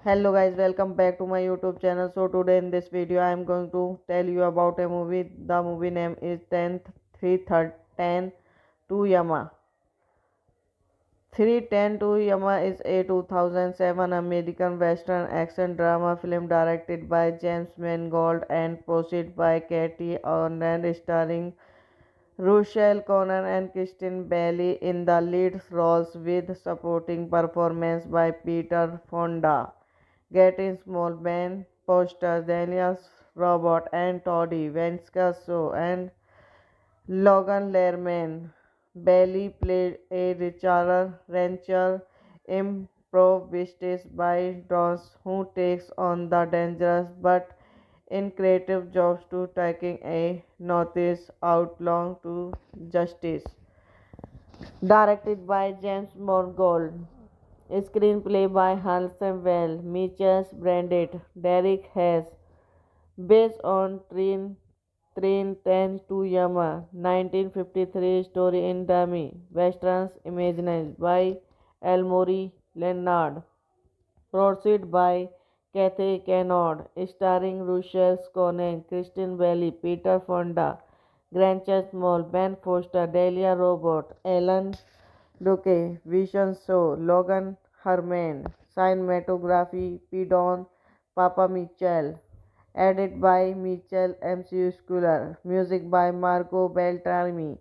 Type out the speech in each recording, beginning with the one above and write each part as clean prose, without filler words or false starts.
Hello guys, welcome back to my YouTube channel. So today in this video I am going to tell you about a movie. The movie name is 10th 310 to Yama. 310 to Yama is a 2007 American Western action drama film directed by James Mangold and produced by Katie Arndt, starring Rochelle Conan and Kristen Bailey in the lead roles, with supporting performance by Peter Fonda, Getting Small, Ben Foster, Daniel Robert, and Toddy Venkasio, and Logan Lerman. Bailey played a rancher improvised by Dawes, who takes on the dangerous but in creative jobs to taking a notice outlaw to justice. Directed by James Mangold. Screenplay by Hal Samuel, Mitchell Brandit, Derek Hess. Based on Train 10 to Yama, 1953 story in dummy, Westerns imagined by Elmore Leonard. Produced by Kathy Kennard, starring Rochelle Conan, Kristen Bailey, Peter Fonda, Grancha Small, Ben Foster, Delia Robert, Alan Duque, Vision Show, Logan Herman, cinematography, Pidon Papa Mitchell, edited by Mitchell MCU Schooler, music by Marco Beltrami,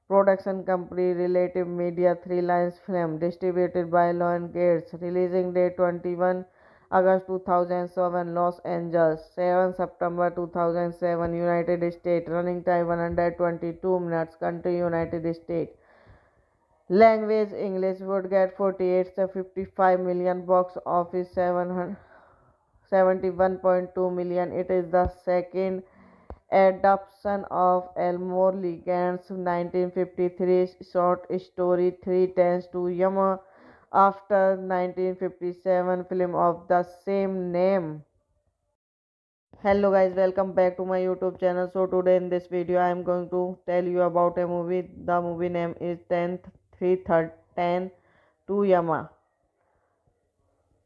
production company Relative Media 3 Lines Film, distributed by Lion Gates, releasing date 21 August 2007, Los Angeles, 7 September 2007, United States, running time 122 minutes, country United States. Language English, would get 48 to 55 million, box office 71.2 million. It is the second adaptation of Elmore Leggand's 1953 short story Three Tens to Yama after 1957 film of the same name. Hello guys, welcome back to my YouTube channel. So today in this video I am going to tell you about a movie. The movie name is 10th 310 to Yama.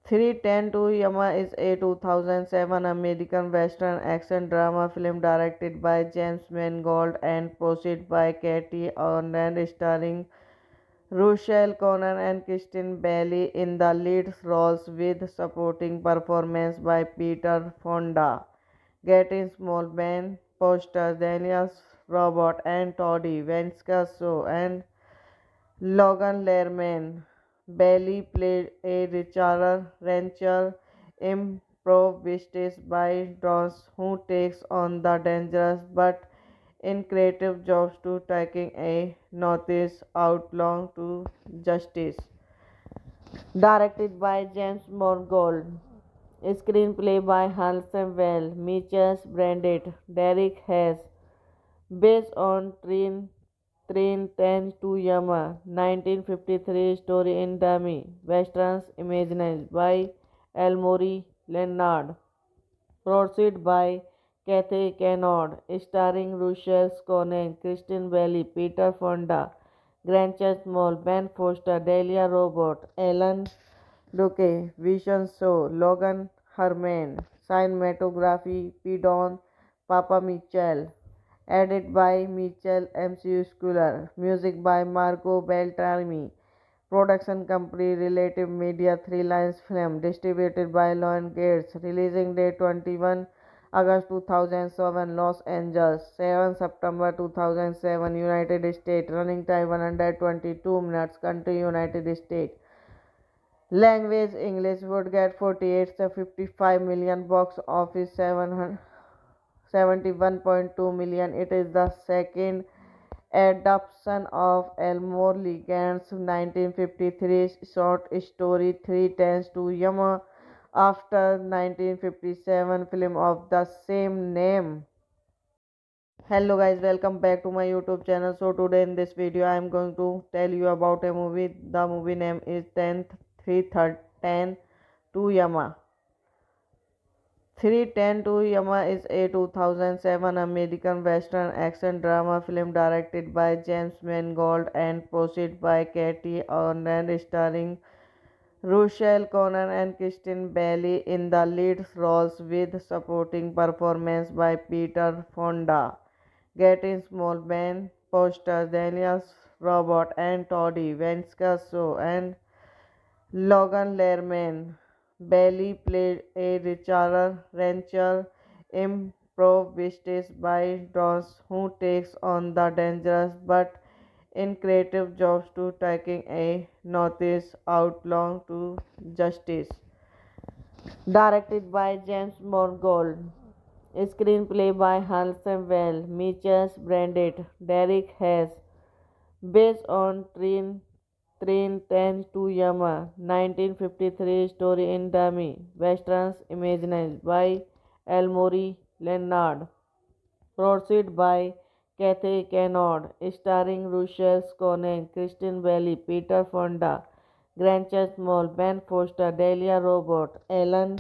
310 to Yama is a 2007 American Western action drama film directed by James Mangold and produced by Katie Arndt, starring Rochelle Conan and Kristen Bailey in the lead roles, with supporting performance by Peter Fonda, Getting Small, Ben Foster, Daniel Robert, and Toddy Venkasio, and Logan Lerman. Bailey played a rancher improvised by Dawes, who takes on the dangerous but in creative jobs to taking a notice outlaw to justice. Directed by James Mangold. Screenplay by Hal Samuel, Mitchell Brandit, Derek Hess. based on Train 10 to Yama, 1953 story in dummy, westerns imagined by Elmore Leonard, produced by Kathy Kennard, starring Rochelle Conan, Kristen Bailey, Peter Fonda, Grancha Small, Ben Foster, Delia Robert, Alan Duque, Vision Show, Logan Herman, cinematography, Pidon, Papa Mitchell, edit by Mitchell MCU Schuller, music by Marco Beltrami, production company Relative Media 3 Lines Film, distributed by Lion Gates, releasing date 21 August 2007, Los Angeles, 7 September 2007, United States, running time 122 minutes, country United States. Language English would get 48 to 55 million, box office 71.2 million. It is the second adaptation of Elmore Leggand's 1953 short story Three Tens to Yama after 1957 film of the same name. Hello guys, welcome back to my YouTube channel. So today in this video I am going to tell you about a movie. The movie name is 10 to Yama. 310 to Yama is a 2007 American Western action drama film directed by James Mangold and produced by Katie Arnold, starring Rochelle Conan and Kristen Bailey in the lead roles, with supporting performance by Peter Fonda, Getting Small, Ben Foster, Daniels Robert, and Toddy Venskaso, and Logan Lerman. Bailey played a rancher improvised by Ross, who takes on the dangerous but in creative jobs to taking a novice outlaw to justice. Directed by James Mangold. Screenplay by Hanson Well, Mitchell Brandit, Derek Hess. Based on Train 10 to Yama, 1953 story in dummy, westerns imagined by Elmore Leonard, produced by Kathy Kennard, starring Rochelle Conan, Kristen Bailey, Peter Fonda, Grancha Small, Ben Foster, Delia Robert, Alan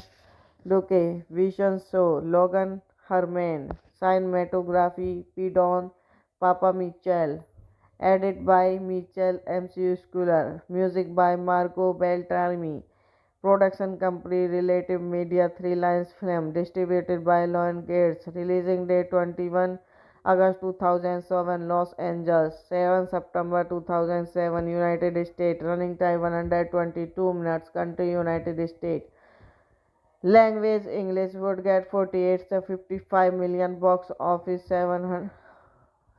Duque, Vision Show, Logan Herman, cinematography, Pidon, Papa Mitchell, edit by Mitchell MCU Schuller, music by Marco Beltrami, production company Relative Media 3 Lines Film, distributed by Lion Gates, releasing date 21 August 2007, Los Angeles, 7 September 2007, United States, running time 122 minutes, country United States. Language English would get 48 to 55 million, box office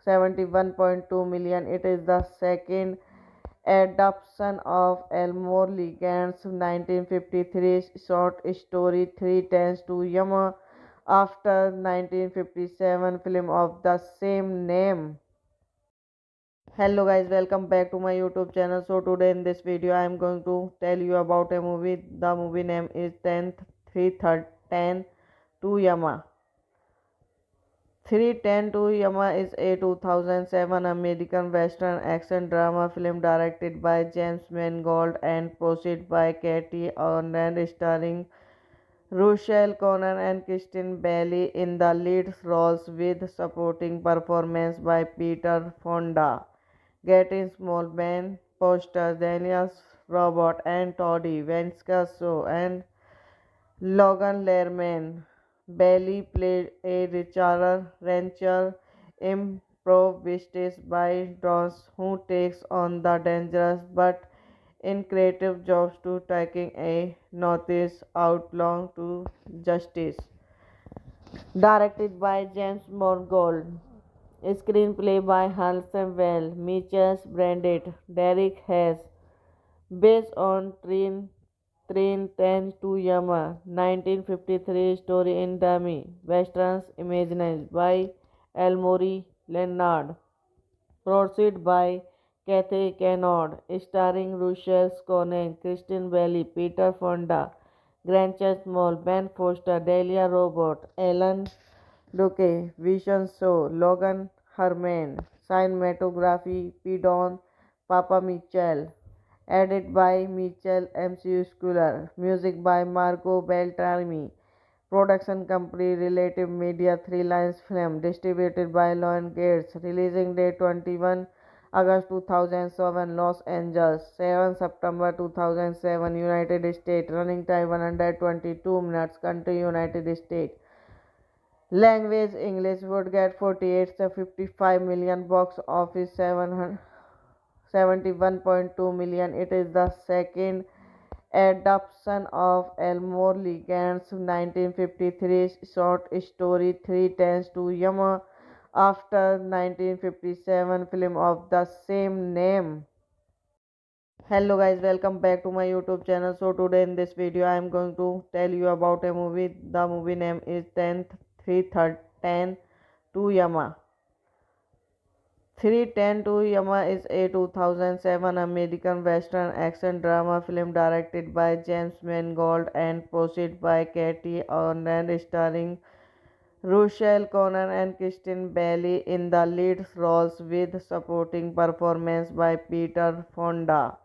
71.2 million. It is the second adaptation of Elmore Leggand's 1953 short story Three Tens to Yama after 1957 film of the same name. Hello guys, welcome back to my YouTube channel. So today in this video I am going to tell you about a movie. The movie name is 10 to Yama. 310 to Yama is a 2007 American Western action drama film directed by James Mangold and produced by Katie Arnold, starring Rochelle Conan and Kristen Bailey in the lead roles, with supporting performance by Peter Fonda, Getting Small, Ben Foster, Daniels Robert, and Toddy Venskaso, and Logan Lerman. Bailey played a rancher improvised by Ross, who takes on the dangerous but in creative jobs to taking a novice outlaw to justice. Directed by James Mangold. Screenplay by Hanson Well, Mitchell Brandit, Derek Hess. Based on Train 10 to Yama, 1953 story in dummy, westerns imagined by Elmore Leonard, produced by Kathy Kennard, starring Rochelle Conan, Kristen Bailey, Peter Fonda, Grancha Small, Ben Foster, Delia Robert, Alan Duque, Vision Show, Logan Herman. Cinematography Pidon Papa Mitchell. Edit by Mitchell MCU Schuler. Music by Marco Beltrami. Production company Relative Media 3 Lines Film. Distributed by Lion Gates. Releasing date 21 August 2007 Los Angeles. 7 September 2007 United States. Running time 122 minutes. Country United States. Language English would get 48 to 55 million, box office 71.2 million. It is the second adaptation of Elmore Leggand's 1953 short story Three Tens to Yama after 1957 film of the same name. Hello guys, welcome back to my YouTube channel. So today in this video I am going to tell you about a movie. The movie name is 10 to Yama. 310 to Yama is a 2007 American Western action drama film directed by James Mangold and produced by Katie Arndt, starring Rochelle Connor and Kristen Bailey in the lead roles, with supporting performance by Peter Fonda,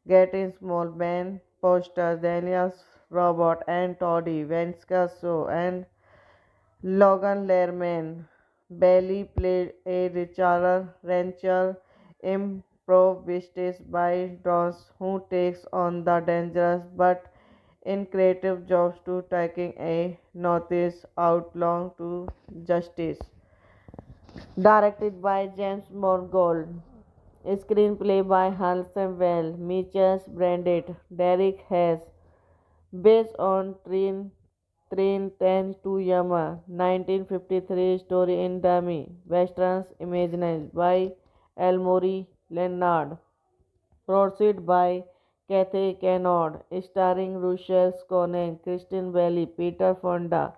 Getting Small, Ben Foster, Daniel Robert, and Toddy Venskaso, and Logan Lerman. Bailey played a rancher improvised by Dawes who takes on the dangerous but creative jobs to taking a novice outlaw to justice. Directed by James Mangold. Screenplay by Hal Samuel, Mitchell Brandit, Derek Hess. Based on Train 10 to Yama, 1953 story in dummy, westerns imagined by Elmore Leonard, produced by Kathy Kennard, starring Rochelle Conant, Kristen Bailey, Peter Fonda,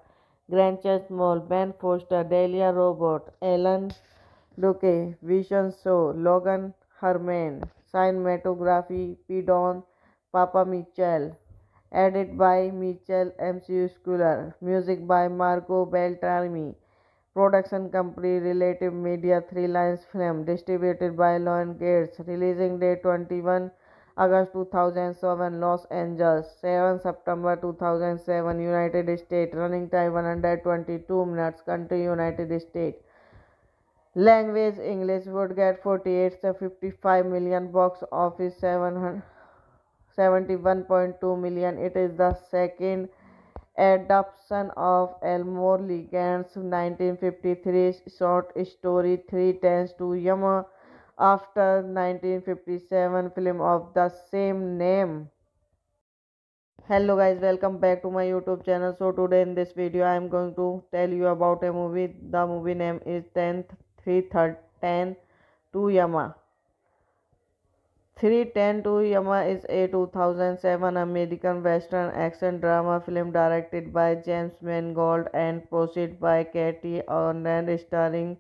Grant Chesmall, Ben Foster, Delia Robert, Alan Duque, Vision Show, Logan Herman, Cinematography Pidon Papa Mitchell. Edit by Mitchell MCU Schuler. Music by Marco Beltrami. Production company Relative Media 3 Lines Film. Distributed by Lion Gates. Releasing date 21 August 2007 Los Angeles. 7 September 2007 United States. Running time 122 minutes. Country United States. Language English would get 48 to 55 million, box office 71.2 million. It is the second adaptation of Elmore Leggand's 1953 short story Three Tens to Yama after 1957 film of the same name. Hello guys, welcome back to my YouTube channel. So today in this video I am going to tell you about a movie. The movie name is 10 to Yama. 310 to Yama is a 2007 American Western action drama film directed by James Mangold and produced by Katie Arndt, starring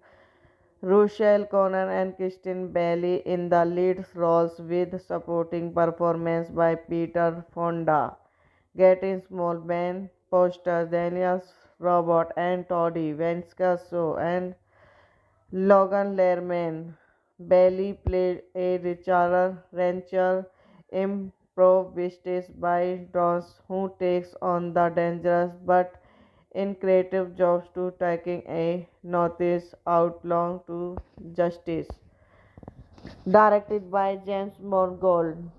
Rochelle Connor and Kristen Bailey in the lead roles, with supporting performance by Peter Fonda, Getting Small, Ben Foster, Daniel Robert, and Toddy Venskaso, and Logan Lerman. Bailey played a rancher improvised by Dawes who takes on the dangerous but creative jobs to taking a novice outlaw to justice. Directed by James Mangold.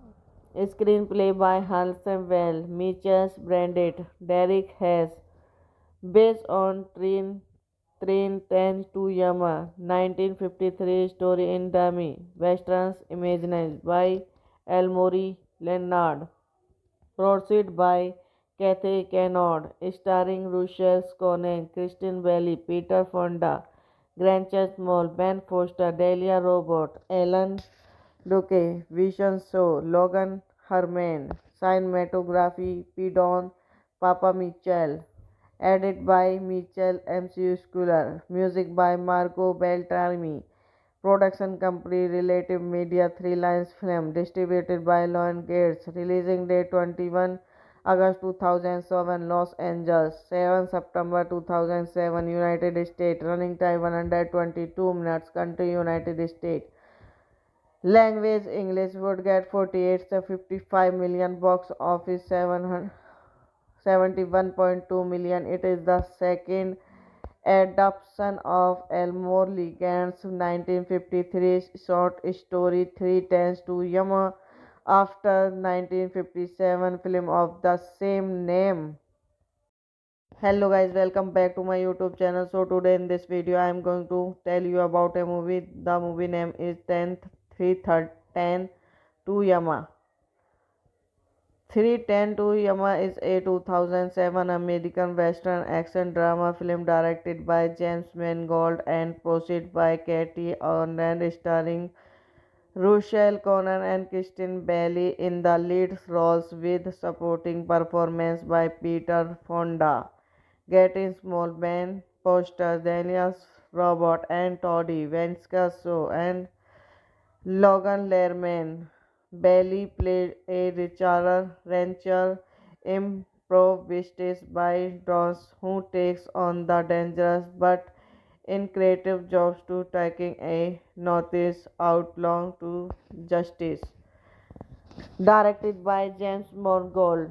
Screenplay by Hal Samuel, Mitchell Brandit, Derek Hess. Based on Train 10 to Yama, 1953 story in dummy, westerns imagined by Elmore Leonard, produced by Kathy Kennard, starring Rochelle Conant, Kristen Bailey, Peter Fonda, Grant Chesmall, Ben Foster, Delia Robert, Alan Duque, Vision Show, Logan Herman, Cinematography Pidon Papa Mitchell. Edit by Mitchell MCU Schuler. Music by Marco Beltrami. Production company Relative Media 3 Lines Film. Distributed by Lion Gates. Releasing date 21 August 2007, Los Angeles, 7 September 2007, United States, running time 122 minutes, country United States. Language English would get 48 to 55 million, box office 771.2 million. It is the second adaptation of Elmore Leggand's 1953 short story Three Tens to Yama after 1957 film of the same name. Hello guys, welcome back to my YouTube channel. So today in this video I am going to tell you about a movie. The movie name is 10 to Yama. 310 to Yama is a 2007 American Western action drama film directed by James Mangold and produced by Katie Arndt, starring Rochelle Connor and Kristen Bailey in the lead roles with supporting performance by Peter Fonda, Getting Small, Ben Foster, Daniels Robert, and Toddy Venskasio, and Logan Lerman. Bailey played a rancher improvised by Dawes who takes on the dangerous but in creative jobs to taking a novice outlaw to justice. Directed by James Mangold.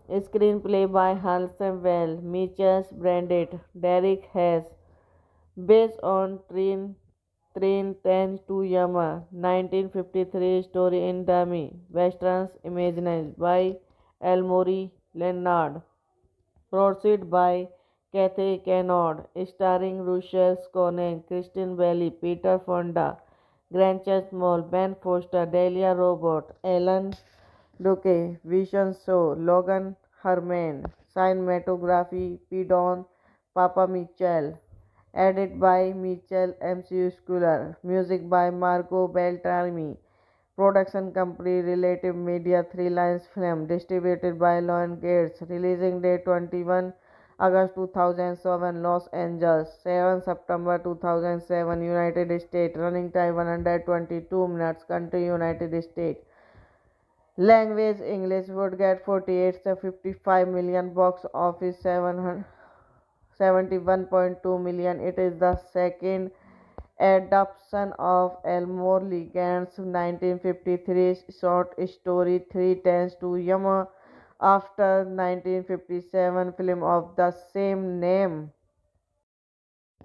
Screenplay by Hanson Well, Mitchell Brandit, Derek Hess. Based on Train 10 to Yama, 1953 story in dummy, westerns imagined by Elmore Leonard. Produced by Kathy Kennard, starring Rochelle Conant, Kristen Bailey, Peter Fonda, Grant Small, Ben Foster, Delia Robert, Alan Duque, Vision Show, Logan Herman, cinematography, Pidon Papa Mitchell, edit by Mitchell MCU Schooler, music by Marco Beltrami, production company Relative Media, Three Lions Film, distributed by Lion Gates, releasing date 21 August 2007, Los Angeles, 7 September 2007, United States, running time 122 minutes, country United States. Language English would get 48 to 55 million, box office 771.2 million. It is the second adaptation of Elmore Leggand's 1953 short story Three Tens to Yama after 1957 film of the same name.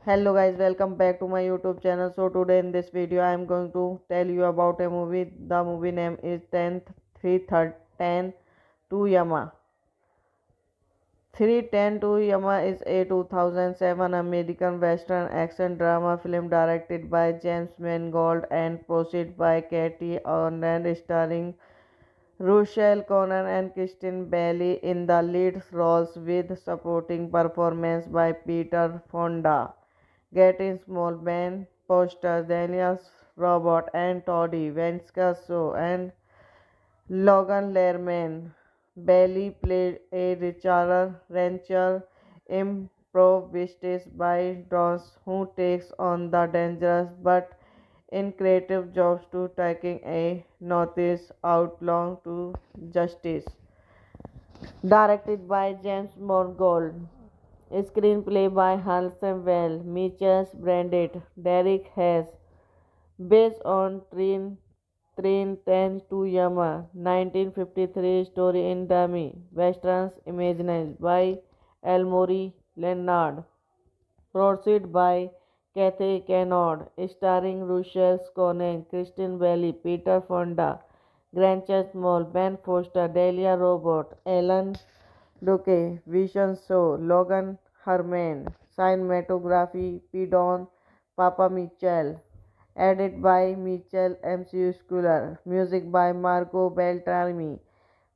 Hello guys, welcome back to my YouTube channel. So today in this video I am going to tell you about a movie. The movie name is 10 to Yama. 310 to Yama is a 2007 American Western action drama film directed by James Mangold and produced by Katie Arndt, starring Rochelle Connor and Kristen Bailey in the lead roles with supporting performance by Peter Fonda, Getting Small, Ben Foster, Daniels Robert, and Toddy Venskasio, and Logan Lerman. Bailey played a rancher improvised by Dawes who takes on the dangerous but in creative jobs to taking a novice outlaw to justice. Directed by James Mangold. Screenplay by Hanson Well, Mitchell Brandit, Derek Hess. Based on Train 10 to Yama, 1953 story in dummy, westerns imagined by Elmore Leonard. Produced by Kathy Kennard, starring Rochelle Conant, Kristen Bailey, Peter Fonda, Grant Small, Ben Foster, Delia Robert, Alan Duque, Vision Show, Logan Herman, cinematography, Pidon Papa Mitchell, edit by Mitchell MCU Schooler, music by Marco Beltrami,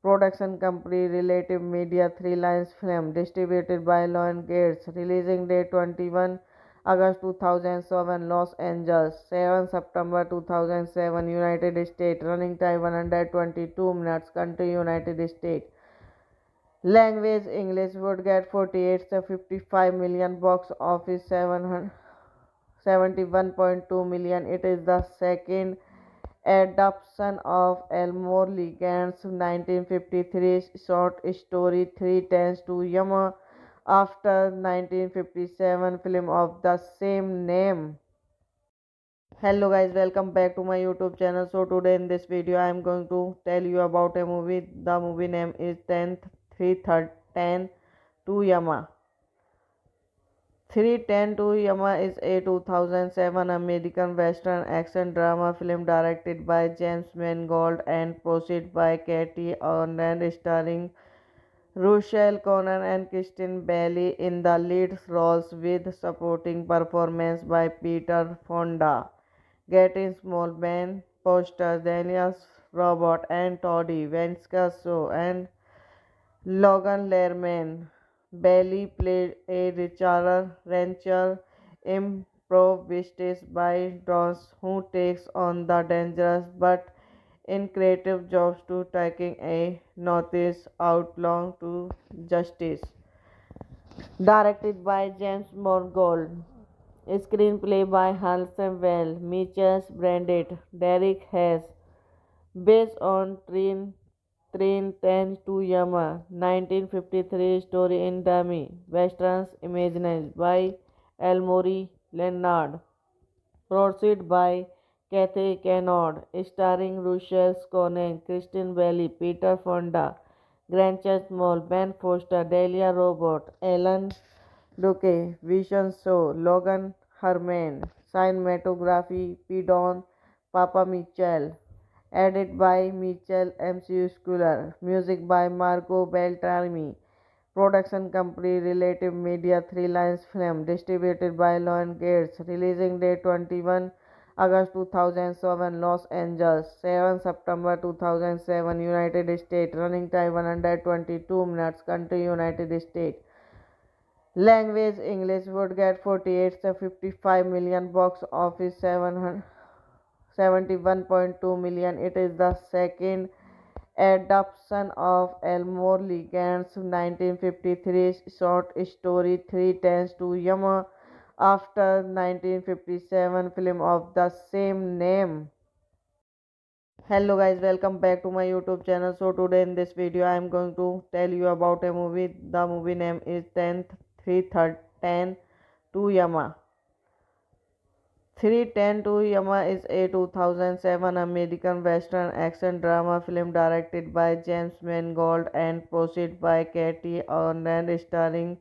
production company Relative Media, Three Lions Film, distributed by Lion Gates, releasing date 21 August 2007, Los Angeles, 7 September 2007, United States, running time 122 minutes, country United States. Language English would get 48 to 55 million, box office 771.2 million. It is the second adaptation of Elmore Leggand's 1953 short story Three Tens to Yama after 1957 film of the same name. Hello guys, welcome back to my YouTube channel. So today in this video I am going to tell you about a movie. The movie name is 10 to Yama. 310 to Yama is a 2007 American Western action drama film directed by James Mangold and produced by Katie Arndt, starring Rochelle Connor and Kristen Bailey in the lead roles with supporting performance by Peter Fonda, Getting Small, Ben Foster, Daniel Robert, and Toddy Venkasio, and Logan Lerman. Bailey played a rancher improvised by Dawes who takes on the dangerous but creative jobs to taking a novice outlaw to justice. Directed by James Mangold. Screenplay by Hanson Well, Mitchell Brandit, Derek Hess. Based on Train 10 to Yama, 1953 story in dummy, westerns imagined by Elmore Leonard. Produced by Kathy Kennard, starring Rochelle Conan, Kristen Bailey, Peter Fonda, Grancha Small, Ben Foster, Delia Robert, Alan Duque, Vision Show, Logan Herman, cinematography, Pidon Papa Mitchell, edited by Mitchell MCU Schooler, music by Marco Beltrami, production company Relative Media 3 Lines Film, distributed by Lion Gates, releasing date 21 August 2007, Los Angeles, 7 September 2007, United States, running time 122 minutes, country United States. Language English would get 48 to 55 million, box office 71.2 million. It is the second adaptation of Elmore Leggand's 1953 short story Three Tens to Yama after 1957 film of the same name. Hello guys, welcome back to my YouTube channel. So today in this video I am going to tell you about a movie. The movie name is 10 to Yama. 310 to Yama is a 2007 American Western action drama film directed by James Mangold and produced by Katie Arndt, starring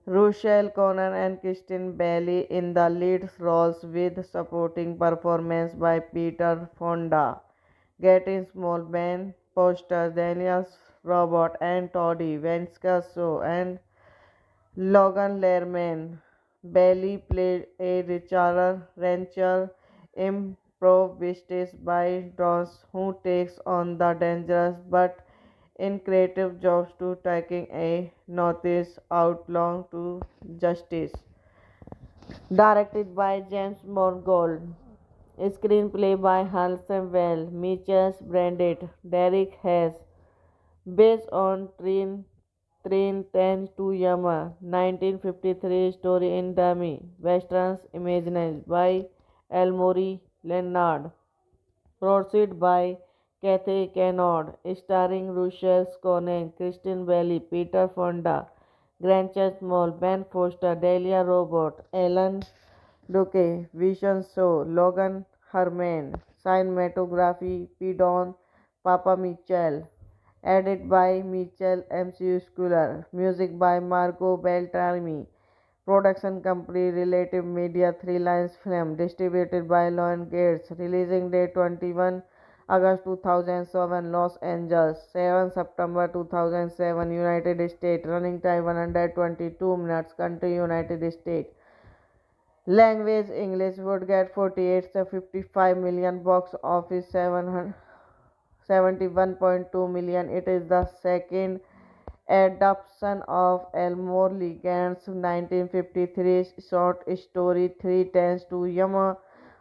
Rochelle Connor and Kristen Bailey in the lead roles with supporting performance by Peter Fonda, Getting Small, Ben Foster, Daniel Robert, and Toddy Venkasio, and Logan Lerman. Bailey played a rancher improvised by Dawes who takes on the dangerous but creative jobs to taking a novice outlaw to justice. Directed by James Mangold. Screenplay by Hanson Well, Mitchell Brandit, Derek Hess. Based on Train 10 to Yama, 1953 story in dummy, westerns imagined by Elmore Leonard. Produced by Kathy Kennard, starring Rochelle Conan, Kristen Bailey, Peter Fonda, Grancha Small, Ben Foster, Delia Robert, Alan Duque, Vision Show, Logan Herman, cinematography, Pidon Papa Mitchell, edited by Mitchell MCU Schooler, music by Marco Beltrami, production company Relative Media 3 Lines Film, distributed by Lion Gates, releasing date 21 August 2007, Los Angeles, 7 September 2007, United States, running time 122 minutes, country United States. Language English would get 48 to 55 million, box office 71.2 million. It is the second adaptation of Elmore Leggand's 1953 short story Three Tens to Yama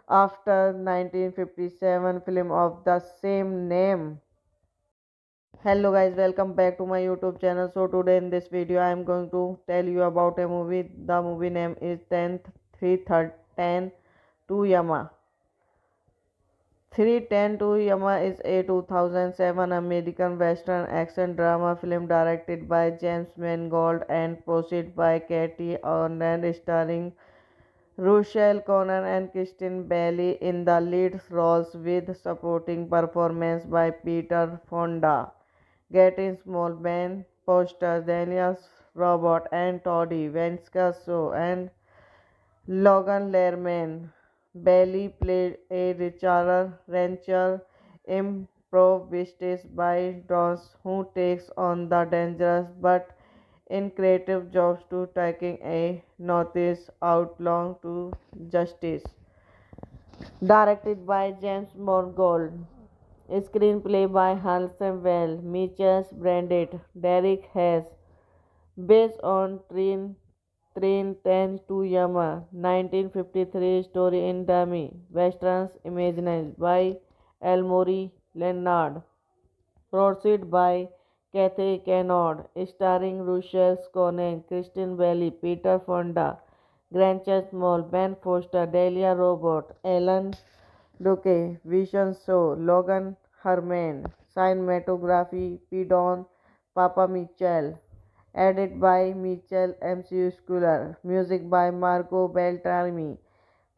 after 1957 film of the same name. Hello guys, welcome back to my YouTube channel. So today in this video I am going to tell you about a movie. The movie name is 10 to Yama. 310 to Yama is a 2007 American Western action drama film directed by James Mangold and produced by Katie Arndt, starring Rochelle Connor and Kristen Bailey in the lead roles with supporting performance by Peter Fonda, Getting Small, Ben Foster, Daniel Robert, and Toddy Venskaso, and Logan Lerman. Bailey played a rancher improvised by Dawes who takes on the dangerous but in creative jobs to taking a notice outlaw to justice. Directed by James Mangold. Screenplay by Hanson Well, Mitchell Brandit, Derek Hess. Based on Train 10 to Yama, 1953 story in dummy, westerns imagined by Elmore Leonard. Produced by Kathy Kennard, starring Rochelle Conan, Kristen Bailey, Peter Fonda, Grancha Small, Ben Foster, Delia Robert, Alan Duque, Vision Show, Logan Herman, cinematography, Pidon Papa Mitchell, edited by Mitchell MCU Schooler, music by Marco Beltrami,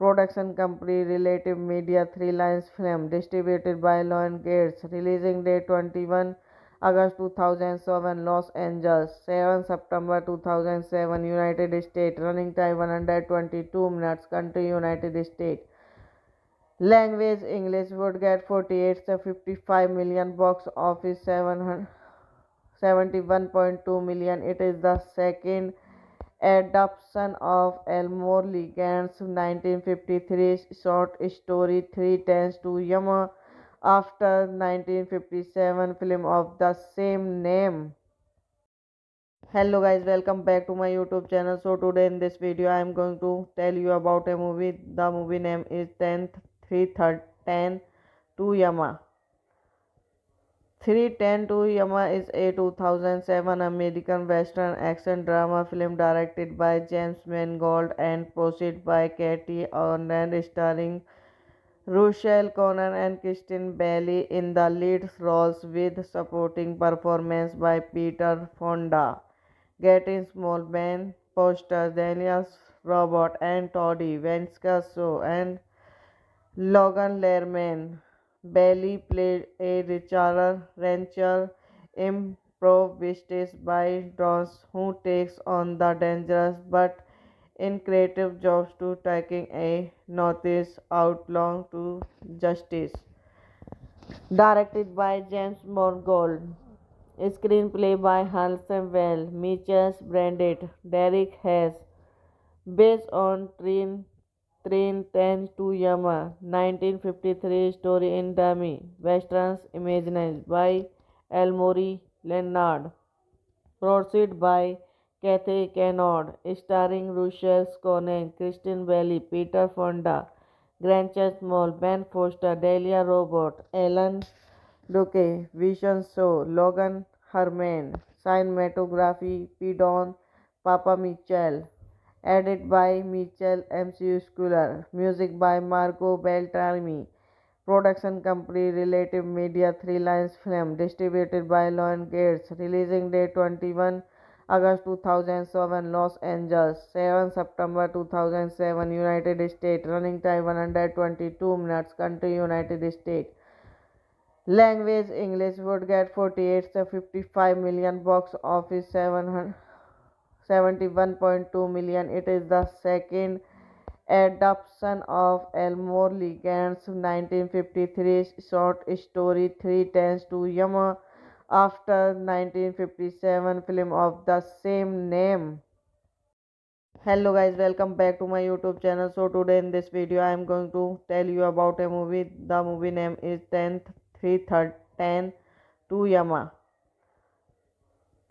production company Relative Media 3 Lines Film, distributed by Lion Gates, releasing date 21 August 2007, Los Angeles, 7 September 2007, United States, running time 122 minutes, country United States. Language English would get 48 to 55 million, box office 71.2 million. It is the second adaptation of Elmore Leggand's 1953 short story Three Tens to Yama after 1957 film of the same name. Hello guys, welcome back to my YouTube channel. So today in this video I am going to tell you about a movie. The movie name is 10 to Yama. 310 to Yama is a 2007 American Western action drama film directed by James Mangold and produced by Katie Arndt, starring Rochelle Connor and Kristen Bailey in the lead roles with supporting performance by Peter Fonda, Getting Small, Ben Foster, Daniel Robert, and Toddy Venskaso, and Logan Lerman. Bailey played a rancher improvised by Dawes who takes on the dangerous but in creative jobs to taking a notice outlaw to justice. Directed by James Mangold. Screenplay by Hanson Well, Mitchell Brandit, Derek Hess. Based on Train 10 to Yama, 1953 story in dummy, westerns imagined by Elmore Leonard. Produced by Kathy Kennard, starring Rochelle Conan, Kristen Bailey, Peter Fonda, Grancha Small, Ben Foster, Delia Robert, Alan Duque, Vision Show, Logan Herman, cinematography, Pidon Papa Mitchell, edited by Mitchell MCU Schooler, music by Marco Beltrami, production company Relative Media 3 Lines Film, distributed by Lion Gates, releasing date 21 August 2007, Los Angeles, 7 September 2007, United States, running time 122 minutes, country United States. Language English would get 48 to 55 million, box office 71.2 million. It is the second adaptation of Elmore Leggand's 1953 short story Three Tens to Yama after 1957 film of the same name. Hello guys, welcome back to my YouTube channel. So today in this video I am going to tell you about a movie. The movie name is 10 to Yama.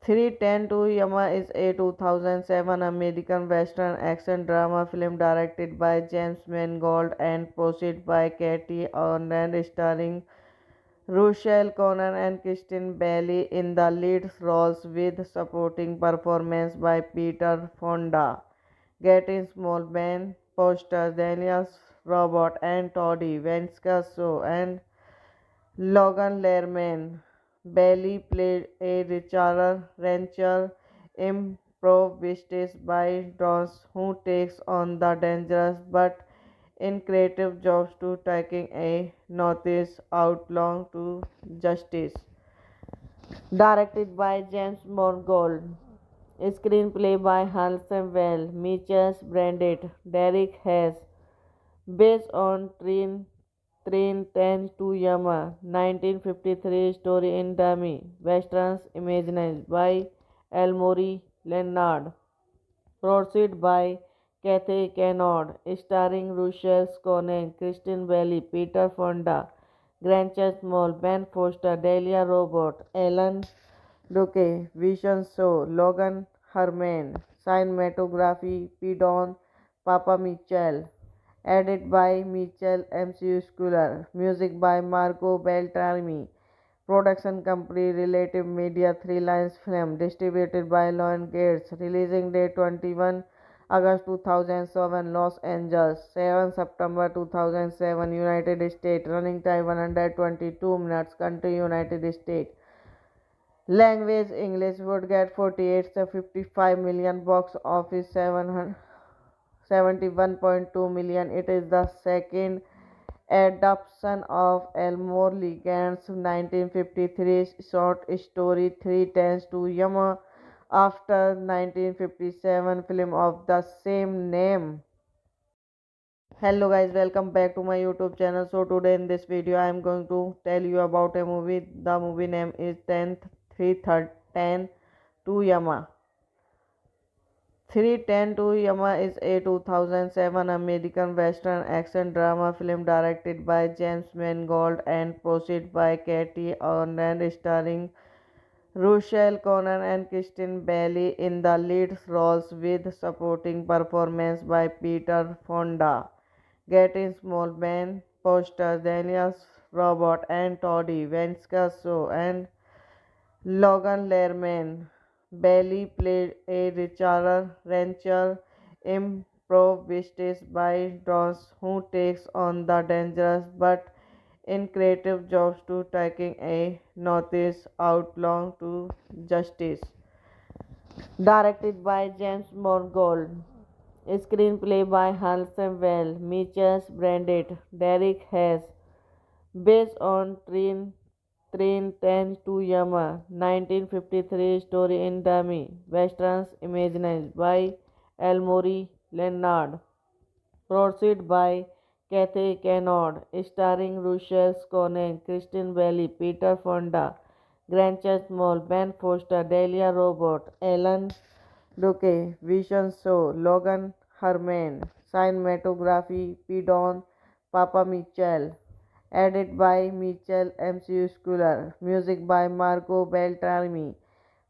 310 to Yama is a 2007 American Western action drama film directed by James Mangold and produced by Katie Arndt, starring Rochelle Connor and Kristen Bailey in the lead roles with supporting performance by Peter Fonda, Getting Small, Ben Foster, Daniel Robot, and Toddy Venskaso and Logan Lerman. Bailey played a richer, rancher, improvised by Dawes who takes on the dangerous but in creative jobs to taking a notice outlaw to justice. Directed by James Mangold. Screenplay by Hanson Well, Mitchell Brandit, Derek Hess. Based on Train 10 to Yama, 1953 story in dummy, westerns imagined by Elmore Leonard. Produced by Kathy Kennard, starring Rochelle Sconen, Kristen Bailey, Peter Fonda, Grancha Small, Ben Foster, Delia Robert, Alan Duque, Vision Show, Logan Herman, cinematography, Pidon Papa Mitchell, edited by Mitchell MCU Schooler, music by Marco Beltrami, production company Relative Media 3 Lines Film, distributed by Lion Gates, releasing date 21 August 2007, Los Angeles, 7 September 2007, United States, running time 122 minutes, country United States. Language English would get 48 to 55 million, box office 71.2 million. It is the second adaptation of Elmore Leggand's 1953 short story Three Tens to Yama after 1957 film of the same name. Hello guys, welcome back to my YouTube channel. So today in this video I am going to tell you about a movie. The movie name is 10 to Yama. 310 to Yama is a 2007 American Western action drama film directed by James Mangold and produced by Katie Arnold, starring Rochelle Conan and Kristen Bailey in the lead roles with supporting performance by Peter Fonda, Getting Small, Ben Foster, Daniels Robert, and Toddy Venskaso and Logan Lerman. Bailey played a richer, rancher, improvised by Dawes who takes on the dangerous but in creative jobs to taking a notice outlaw to justice. Directed by James Mangold. Screenplay by Hanson Well, Mitchell Brandit, Derek Hess. Based on Train 10 to Yama, 1953 story in dummy, westerns imagined by Elmore Leonard. Produced by Kathy Kennard, starring Rochelle Sconen, Kristen Bailey, Peter Fonda, Grancha Small, Ben Foster, Delia Robert, Alan Duque, Vision Show, Logan Herman, cinematography, Pidon Papa Mitchell, edited by Mitchell MCU Schooler, music by Marco Beltrami,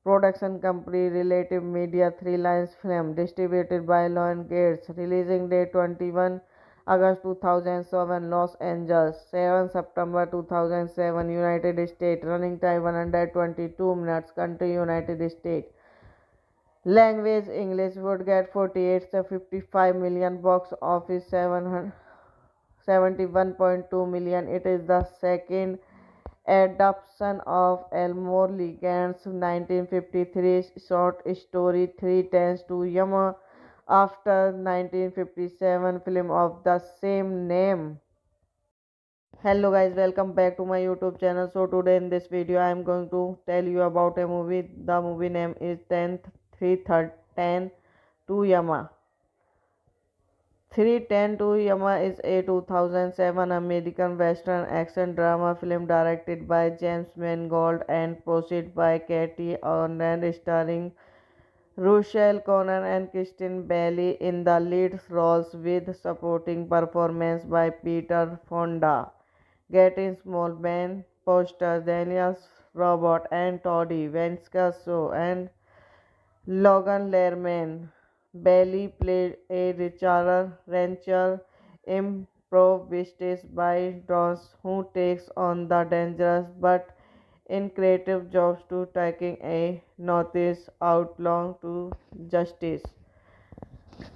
production company Relative Media 3 Lines Film, distributed by Lion Gates, releasing date 21 August 2007, Los Angeles, 7 September 2007, United States, running time 122 minutes, country United States. Language English would get 48 to 55 million, box office 71.2 million. It is the second adaptation of Elmore Leggand's 1953 short story Three Tens to Yama after 1957 film of the same name. Hello guys, welcome back to my YouTube channel. So today in this video I am going to tell you about a movie. The movie name is 10 to Yama. 310 to Yama is a 2007 American Western action drama film directed by James Mangold and produced by Katie Arnold, starring Rochelle Conan and Kristen Bailey in the lead roles with supporting performance by Peter Fonda, Getting Small, Ben Foster, Daniels Robert, and Toddy Venskaso and Logan Lerman. Bailey played a richer, rancher, improvised by Dawes who takes on the dangerous but in creative jobs to taking a notice outlaw to justice.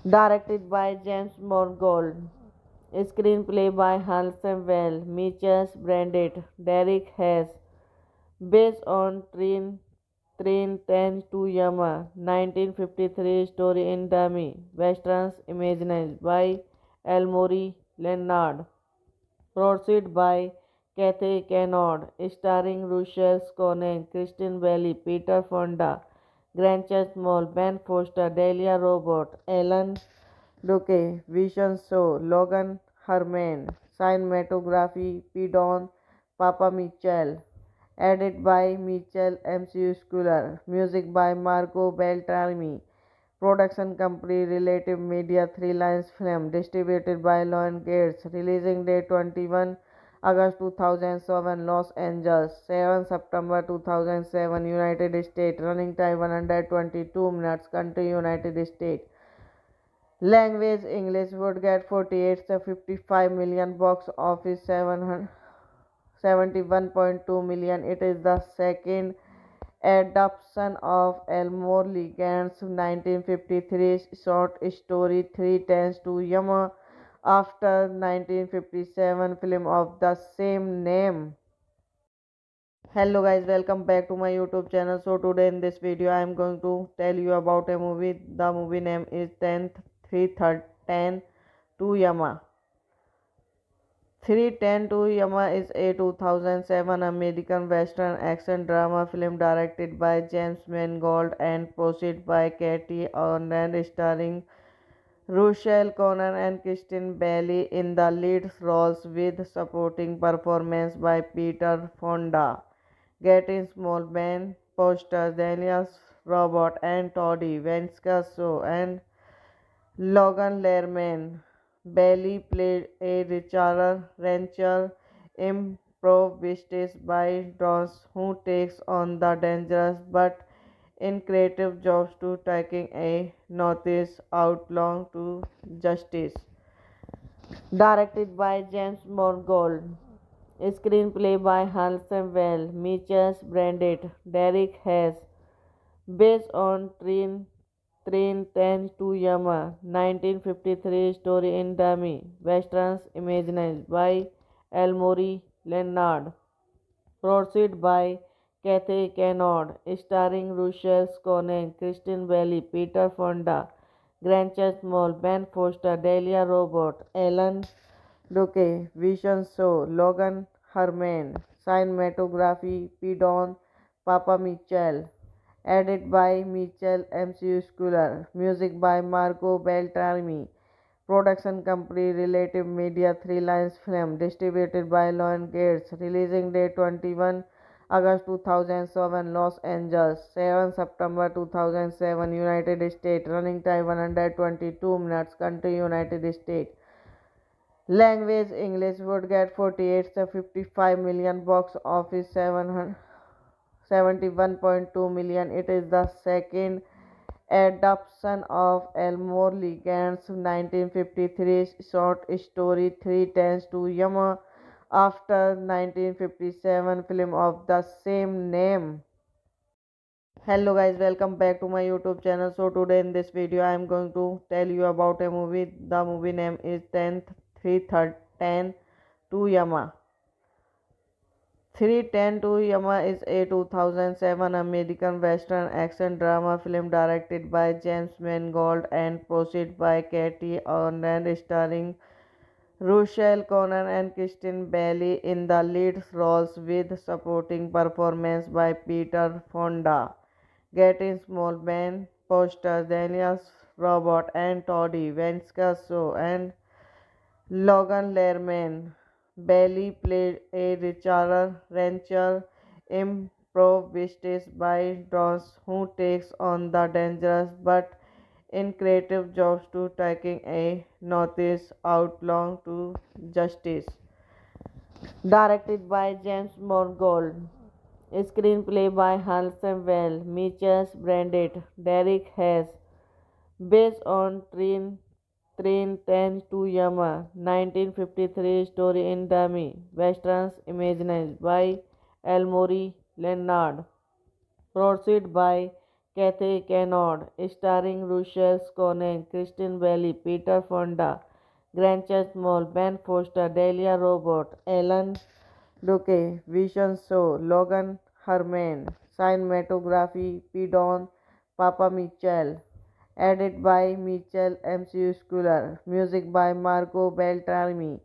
Directed by James Mangold. Screenplay by Hans Well, Mitchell Brandit, Derek Hess. Based on Train 10 to Yama, 1953 story in dummy, westerns imagined by Elmore Leonard. Produced by Kathy Kennard, starring Rochelle Conant, Kristen Bailey, Peter Fonda, Grant Chesmall, Ben Foster, Delia Robert, Alan Duque, Vision Show, Logan Herman, cinematography, Pidon Papa Mitchell, edited by Mitchell MCU Schooler, music by Marco Beltrami, production company Relative Media 3 Lines Film, distributed by Lion Gates, releasing date 21 August 2007, Los Angeles, 7 September 2007, United States, running time 122 minutes, country United States. Language English would get 48 to 55 million, box office 71.2 million. It is the second adaptation of Elmore Leggand's 1953 short story Three Tens to Yama after 1957 film of the same name. Hello guys, welcome back to my YouTube channel. So today in this video I am going to tell you about a movie. The movie name is 10 to Yama. 310 to Yama is a 2007 American Western action drama film directed by James Mangold and produced by Katie Arndt, starring Rochelle Conan and Kristen Bailey in the lead roles, with supporting performance by Peter Fonda, Getty Small, Ben Foster, Daniel Robert, and Toddy Venskaso, and Logan Lerman. Bailey played a rancher improvised by Dawes, who takes on the dangerous but creative jobs to taking a novice outlaw to justice. Directed by James Mangold. Screenplay by Hans Well, Mitchell Brandit, Derek Hess. Based on Train 10 to Yama, 1953 story in dummy, westerns imagined by Elmore Leonard. Produced by Kathy Kennard, starring Rochelle Conant, Kristen Bailey, Peter Fonda, Grant Chesmall, Ben Foster, Delia Robert, Alan Duque, Vision Show, Logan Herman, cinematography, Pidon Papa Mitchell, edited by Mitchell MCU Schooler, music by Marco Beltrami, production company Relative Media 3 Lines Film, distributed by Lion Gates, releasing date 21 August 2007, Los Angeles, 7 September 2007, United States, running time 122 minutes, country United States. Language English would get 48 to 55 million, box office 71.2 million. It is the second adaptation of Elmore Leggand's 1953 short story Three Tens to Yama after 1957 film of the same name. Hello guys, welcome back to my YouTube channel. So today in this video I am going to tell you about a movie. The movie name is 10 to Yama. 310 to Yama is a 2007 American Western action drama film directed by James Mangold and produced by Katie Arndt, starring Rochelle Conan and Kristen Bailey in the lead roles, with supporting performance by Peter Fonda, Getty Small, Ben Foster, Daniel Robert, and Toddy Venskaso, and Logan Lerman. Bailey played a rancher improvised by Dawes, who takes on the dangerous but creative jobs to taking a novice outlaw to justice. Directed by James Mangold. Screenplay by Hans Well, Mitchell Brandit, Derek Hess. Based on Train 10 to Yama, 1953 story in dummy, westerns imagined by Elmore Leonard. Produced by Kathy Kennard, starring Rochelle Conant, Kristen Bailey, Peter Fonda, Grandchest Mall, Ben Foster, Delia Robot, Alan Duque, Vision Show, Logan Herman, Cinematography, Pidon, Papa Mitchell, edit by Mitchell MCU Schooler, music by Marco Beltrami,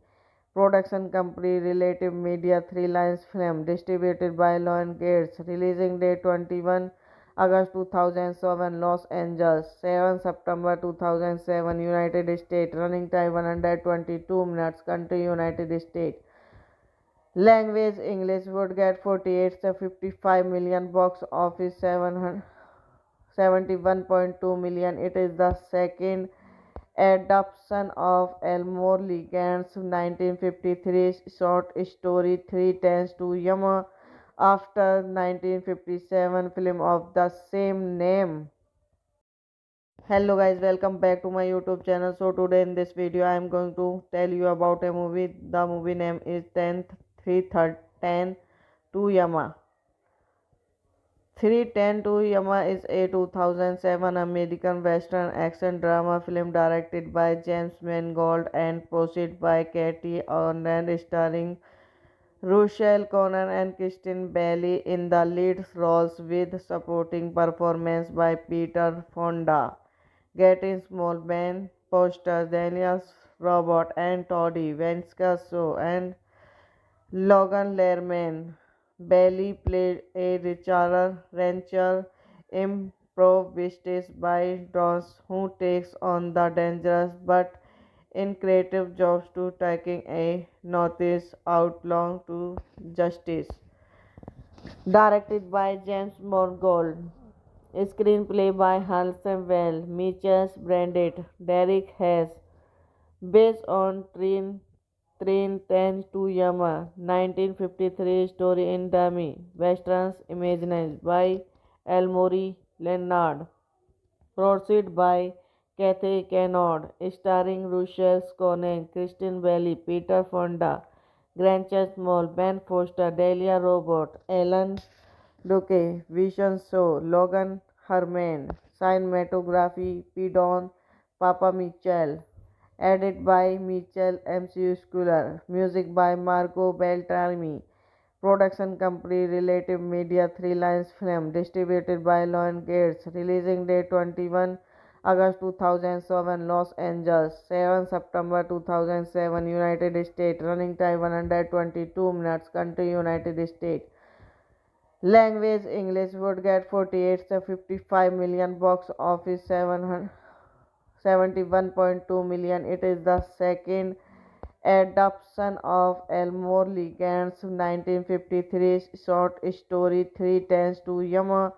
production company Relative Media 3 Lines Film, distributed by Lion Gates, releasing date 21 August 2007, Los Angeles, 7 September 2007, United States, running time 122 minutes, country United States. Language English would get 48 to 55 million, box office 71.2 million. It is the second adaptation of Elmore Leggand's 1953 short story Three Tens to Yama after 1957 film of the same name. Hello guys, welcome back to my YouTube channel. So today in this video I am going to tell you about a movie. The movie name is 10 to Yama. 310 to Yama is a 2007 American Western action drama film directed by James Mangold and produced by Katie Arndt, starring Rochelle Conan and Kristen Bailey in the lead roles, with supporting performance by Peter Fonda, Getty Smallman, posters Daniels Robert and Toddy Venskaso and Logan Lerman. Bailey played a rancher improvised by Dawes who takes on the dangerous but creative jobs to taking a novice outlaw to justice. Directed by James Mangold. Screenplay by Hal Samuel, Mitchell Brandit, Derek Hess. Based on Train 10 to Yama, 1953 story in dummy, westerns imagined by Elmore Leonard, produced by Kathy Kennard, starring Rochelle Conan, Kristen Bailey, Peter Fonda, Grant Moll, Ben Foster, Delia Robert, Alan Duque, Vision Show, Logan Herman, Cinematography, Pidon, Papa Mitchell, edit by Mitchell MCU Schooler, music by Marco Beltrami, production company Relative Media 3 Lines Film, distributed by Lion Gates, releasing date 21 August 2007, Los Angeles, 7 September 2007, United States, running time 122 minutes, country United States. Language English would get 48 to 55 million, box office 71.2 million. It is the second adaptation of Elmore Leggand's 1953 short story Three Tens to Yama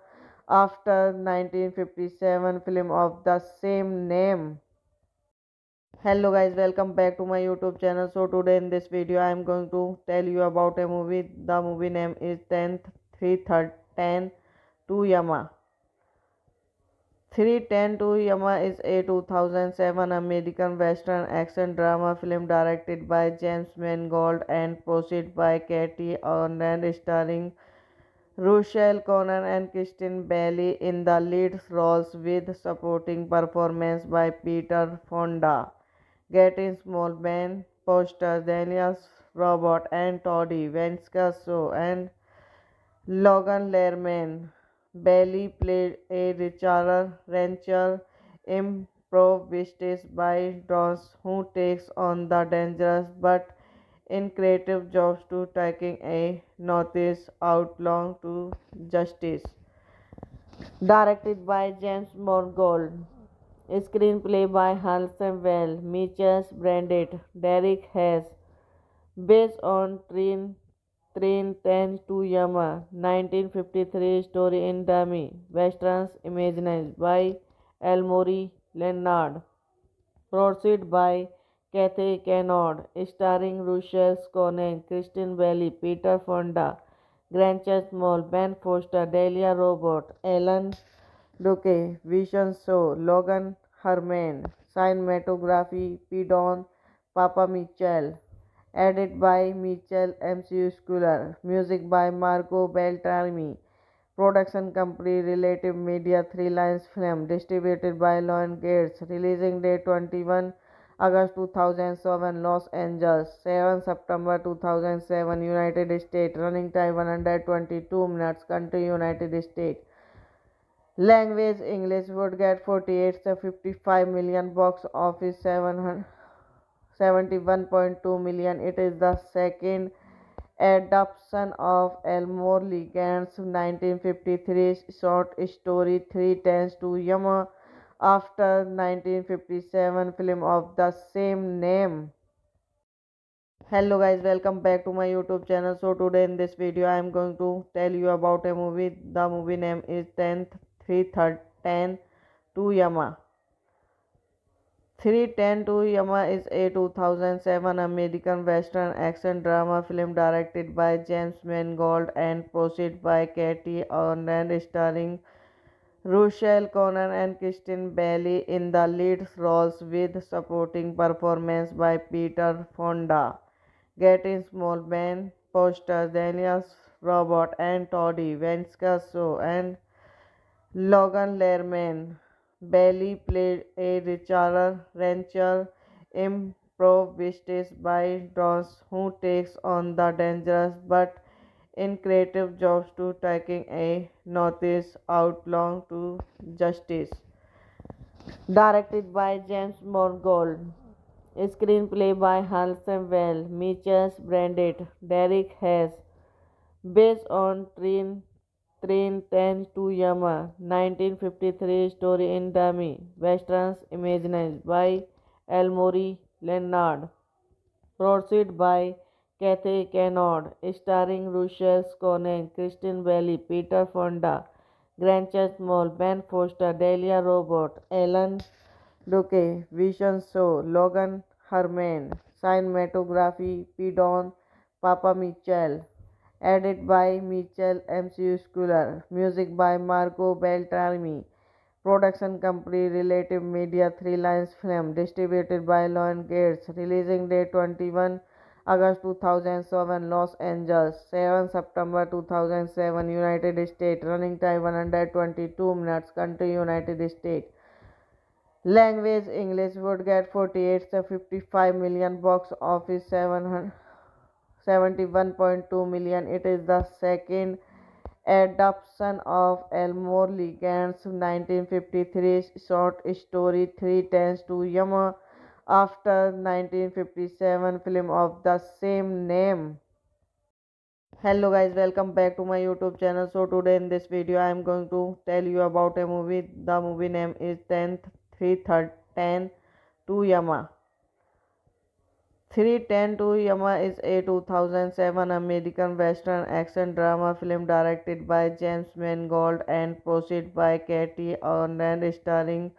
after 1957 film of the same name. Hello guys, welcome back to my YouTube channel. So today in this video I am going to tell you about a movie. The movie name is 10 to Yama. 310 to Yama is a 2007 American Western action drama film directed by James Mangold and produced by Katie Arndt, starring Rochelle Conan and Kristen Bailey in the lead roles, with supporting performance by Peter Fonda, Getty Smallman, posters Daniels Robert and Toddy Venskaso and Logan Lerman. Bailey played a rancher improvised by Dawes who takes on the dangerous but creative jobs to taking a novice outlaw to justice. Directed by James Mangold. Screenplay by Hal Samuel, Mitchell Brandit, Derek Hess. Based on Train 10 to Yama, 1953 story in dummy, westerns imagined by Elmore Leonard, produced by Kathy Kennard, starring Rochelle Conan, Kristen Bailey, Peter Fonda, Grant Moll, Ben Foster, Delia Robert, Alan Duque, Vision Show, Logan Herman, Cinematography, Pidon, Papa Mitchell, edit by Mitchell MCU Schooler, music by Marco Beltrami, production company Relative Media 3 Lines Film, distributed by Lion Gates, releasing date 21 August 2007, Los Angeles. 7 September 2007, United States. Running time 122 minutes. Country United States. Language English. Would get 48 to 55 million. Box office 71.2 million. It is the second adaptation of Elmore Leggand's 1953 short story Three Tens to Yama after 1957 film of the same name. Hello guys, welcome back to my YouTube channel. So today in this video I am going to tell you about a movie. The movie name is 10 to Yama. 310 to Yama is a 2007 American Western action drama film directed by James Mangold and produced by Katie Arndt, starring Rochelle Conan and Kristen Bailey in the lead roles with supporting performance by Peter Fonda, Getting Small, Ben Foster, Daniel Robert, and Toddy Venskaso, and Logan Lerman. Bailey played a rancher improvised by Dawes who takes on the dangerous but in creative jobs to taking a notice outlaw to justice. Directed by James Mangold. Screenplay by Hal Samuel, Mitchell Brandit, Derek Hess. Based on Train 10 to Yama, 1953 story in dummy, westerns imagined by Elmore Leonard, produced by Kathy Kennard, starring Rochelle Conan, Kristen Bailey, Peter Fonda, Grancha Small, Ben Foster, Delia Robert, Alan Duque, Vision Show, Logan Herman, cinematography, Pidon Papa Mitchell, edited by Mitchell MCU Schooler, music by Marco Beltrami, production company Relative Media 3 Lines Film, distributed by Lion Gates, releasing date 21 August 2007, Los Angeles, 7 September 2007, United States, running time 122 minutes, country United States. Language English would get 48 to 55 million, box office 71.2 million. It is the second adaptation of Elmore Leggand's 1953 short story Three Tens to Yama after 1957 film of the same name. Hello guys, welcome back to my YouTube channel. So today in this video I am going to tell you about a movie. The movie name is 10 to Yama. 310 to Yama is a 2007 American Western action drama film directed by James Mangold and produced by Katie Arndt, starring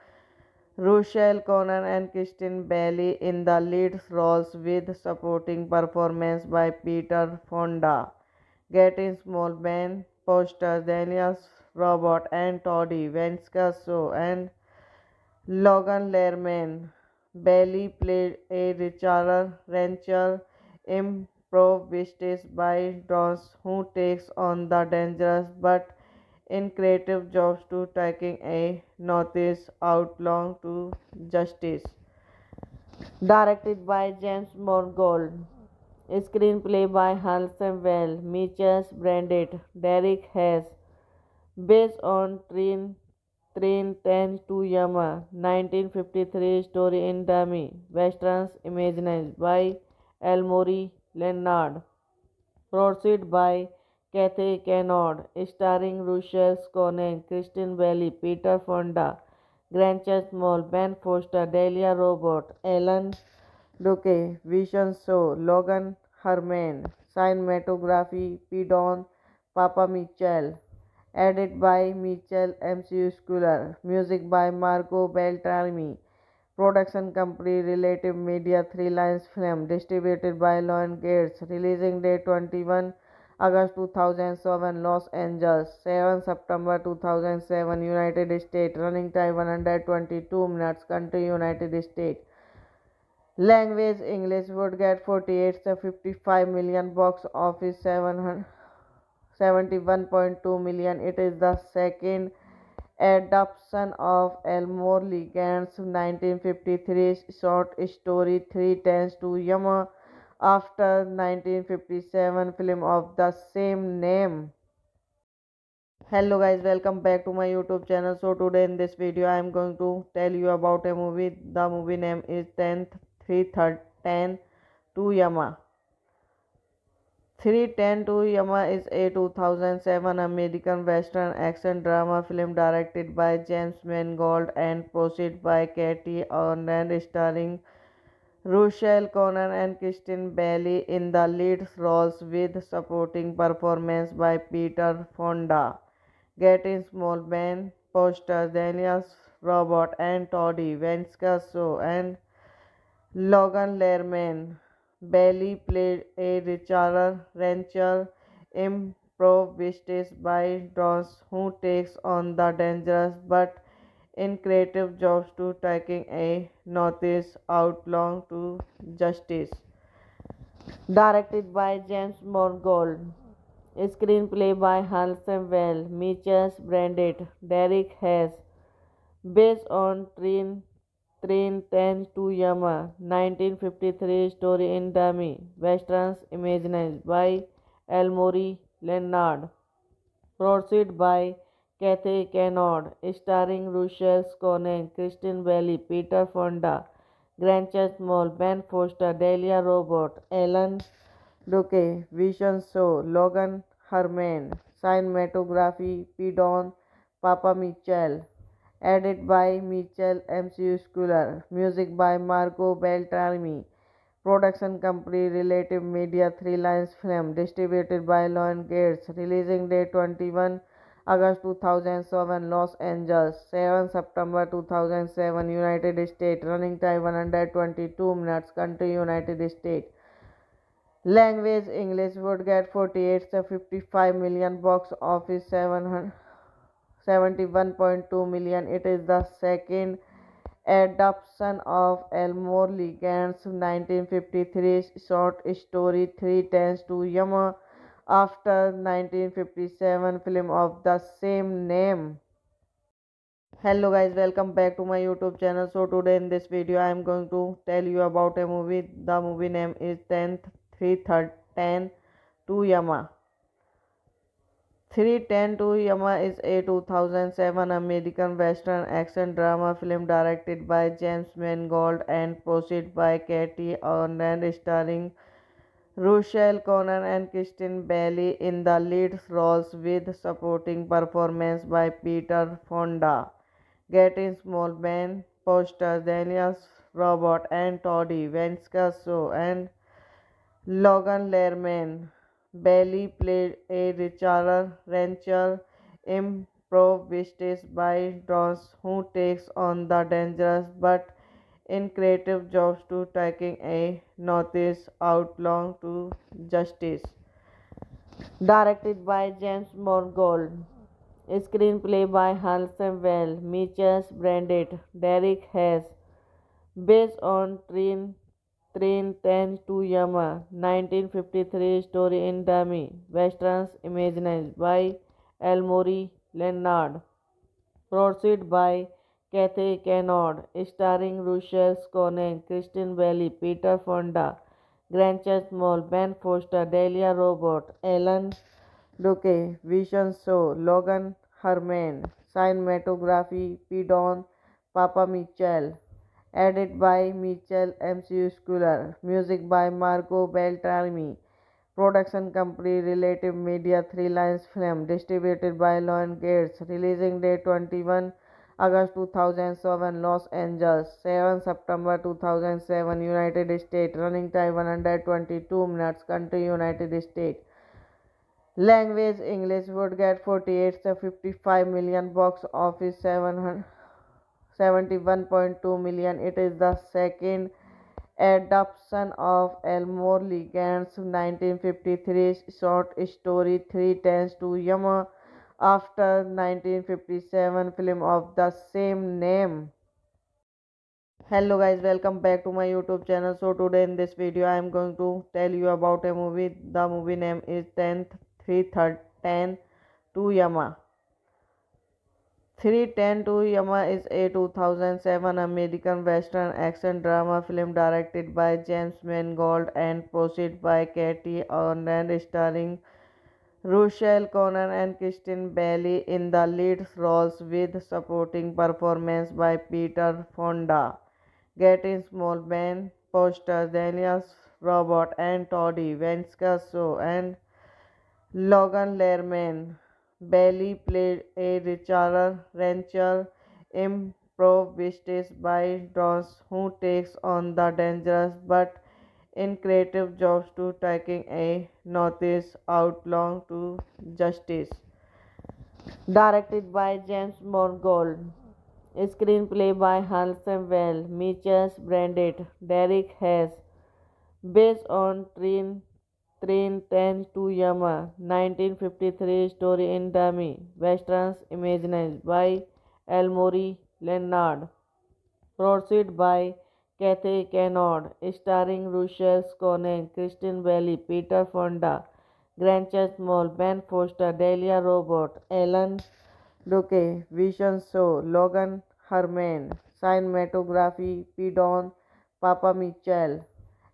Rochelle Conan and Kristen Bailey in the lead roles with supporting performance by Peter Fonda, Getting Small, Ben Foster, Daniel Robert, and Toddy Venskaso, and Logan Lerman. Bailey played a rancher improvised by Dawes who takes on the dangerous but in creative jobs to taking a notice outlaw to justice. Directed by James Mangold. Screenplay by Hal Samuel, Mitchell Brandit, Derek Hess. Based on Train 10 to Yama, 1953 story in dummy, westerns imagined by Elmore Leonard, produced by Kathy Kennard, starring Rochelle Conan, Kristen Bailey, Peter Fonda, Grancha Small, Ben Foster, Delia Robert, Alan Duque, Vision Show, Logan Herman, cinematography, Pidon Papa Mitchell, edited by Mitchell MCU Schooler, music by Marco Beltrami, production company Relative Media 3 Lines Film, distributed by Lion Gates, releasing date 21 August 2007, Los Angeles, 7 September 2007, United States, running time 122 minutes, country United States. Language English would get 48 to 55 million, box office 71.2 million. It is the second adaptation of Elmore Leggand's 1953 short story Three Tens to Yama after 1957 film of the same name. Hello guys, welcome back to my YouTube channel. So today in this video I am going to tell you about a movie. The movie name is 10 to Yama. 310 to Yama is a 2007 American Western action drama film directed by James Mangold and produced by Katie Arndt, starring Rochelle Conan and Kristen Bailey in the lead roles, with supporting performance by Peter Fonda, Getting Small, Ben Foster, Daniel Robert, and Toddy Venskaso, and Logan Lerman. Bailey played a rancher improvised by Dawes who takes on the dangerous but creative jobs to taking a novice outlaw to justice. Directed by James Mangold. Screenplay by Halsey Well, Mitchell Brandit, Derek Hess. Based on Train 10 to Yama, 1953 story in dummy, westerns imagined by Elmore Leonard, produced by Kathy Kennard, starring Rochelle Conan, Kristen Bailey, Peter Fonda, Grant Small, Ben Foster, Delia Robert, Alan Duque, Vision Show, Logan Herman, cinematography, Pidon Papa Mitchell, edit by Mitchell MCU Schuller, music by Marco Beltrami, production company Relative Media, Three Lions Film, distributed by Lion Gates, releasing date 21 August 2007, Los Angeles, 7 September 2007, United States, running time 122 minutes, country United States. Language English would get 48 to 55 million, box office 71.2 million. It is the second adaptation of Elmore Leggand's 1953 short story Three Tens to Yama after 1957 film of the same name. Hello guys, welcome back to my YouTube channel. So today in this video I am going to tell you about a movie. The movie name is 10 to Yama. 310 to Yama is a 2007 American Western action drama film directed by James Mangold and produced by Katie Arndt, starring Rochelle Conan and Kristen Bailey in the lead roles, with supporting performance by Peter Fonda, Getting Small, Ben Foster, Daniel Robert, and Toddy Venskaso, and Logan Lerman. Bailey played a rancher improvised by Dawes who takes on the dangerous but creative jobs to taking a novice outlaw to justice. Directed by James Mangold. Screenplay by Halsey Well, Mitchell Brandit, Derek Hess. Based on Train 10 to Yama, 1953 story in dummy, westerns imagined by Elmore Leonard, produced by Kathy Kennard, starring Rochelle Conan, Kristen Bailey, Peter Fonda, Grant Small, Ben Foster, Delia Robert, Alan Duque, Vision Show, Logan Herman, cinematography, Pidon Papa Mitchell, edit by Mitchell MCU Schuller, music by Marco Beltrami, production company Relative Media, Three Lions Film, distributed by Lion Gates, releasing date 21 August 2007, Los Angeles, 7 September 2007, United States, running time 122 minutes, country United States. Language English would get 48 to 55 million, box office 71.2 million. It is the second adaptation of Elmore Leggand's 1953 short story Three Tens to Yama after 1957 film of the same name. Hello guys, welcome back to my YouTube channel. So today in this video I am going to tell you about a movie. The movie name is 10 to Yama. 310 to Yama is a 2007 American Western action drama film directed by James Mangold and produced by Katie Arnold, starring Rochelle Connor and Kristen Bailey in the lead roles with supporting performance by Peter Fonda, Getting Small, Ben Foster, Daniels Robert, and Toddy Venkasio, and Logan Lerman. Bailey played a rancher improvised by Dawes who takes on the dangerous but in creative jobs to taking a novice outlaw to justice. Directed by James Mangold. Screenplay by Hans Well, Mitchell Brandit, Derek Hess. Based on Train 10 to Yama, 1953 story in dummy, westerns imagined by Elmore Leonard. Produced by Kathy Kennard, starring Rochelle Conan, Kristen Bailey, Peter Fonda, Grant Chesmall, Ben Foster, Delia Robert, Alan Duque, Vision Show, Logan Herman, cinematography, Pidon Papa Mitchell,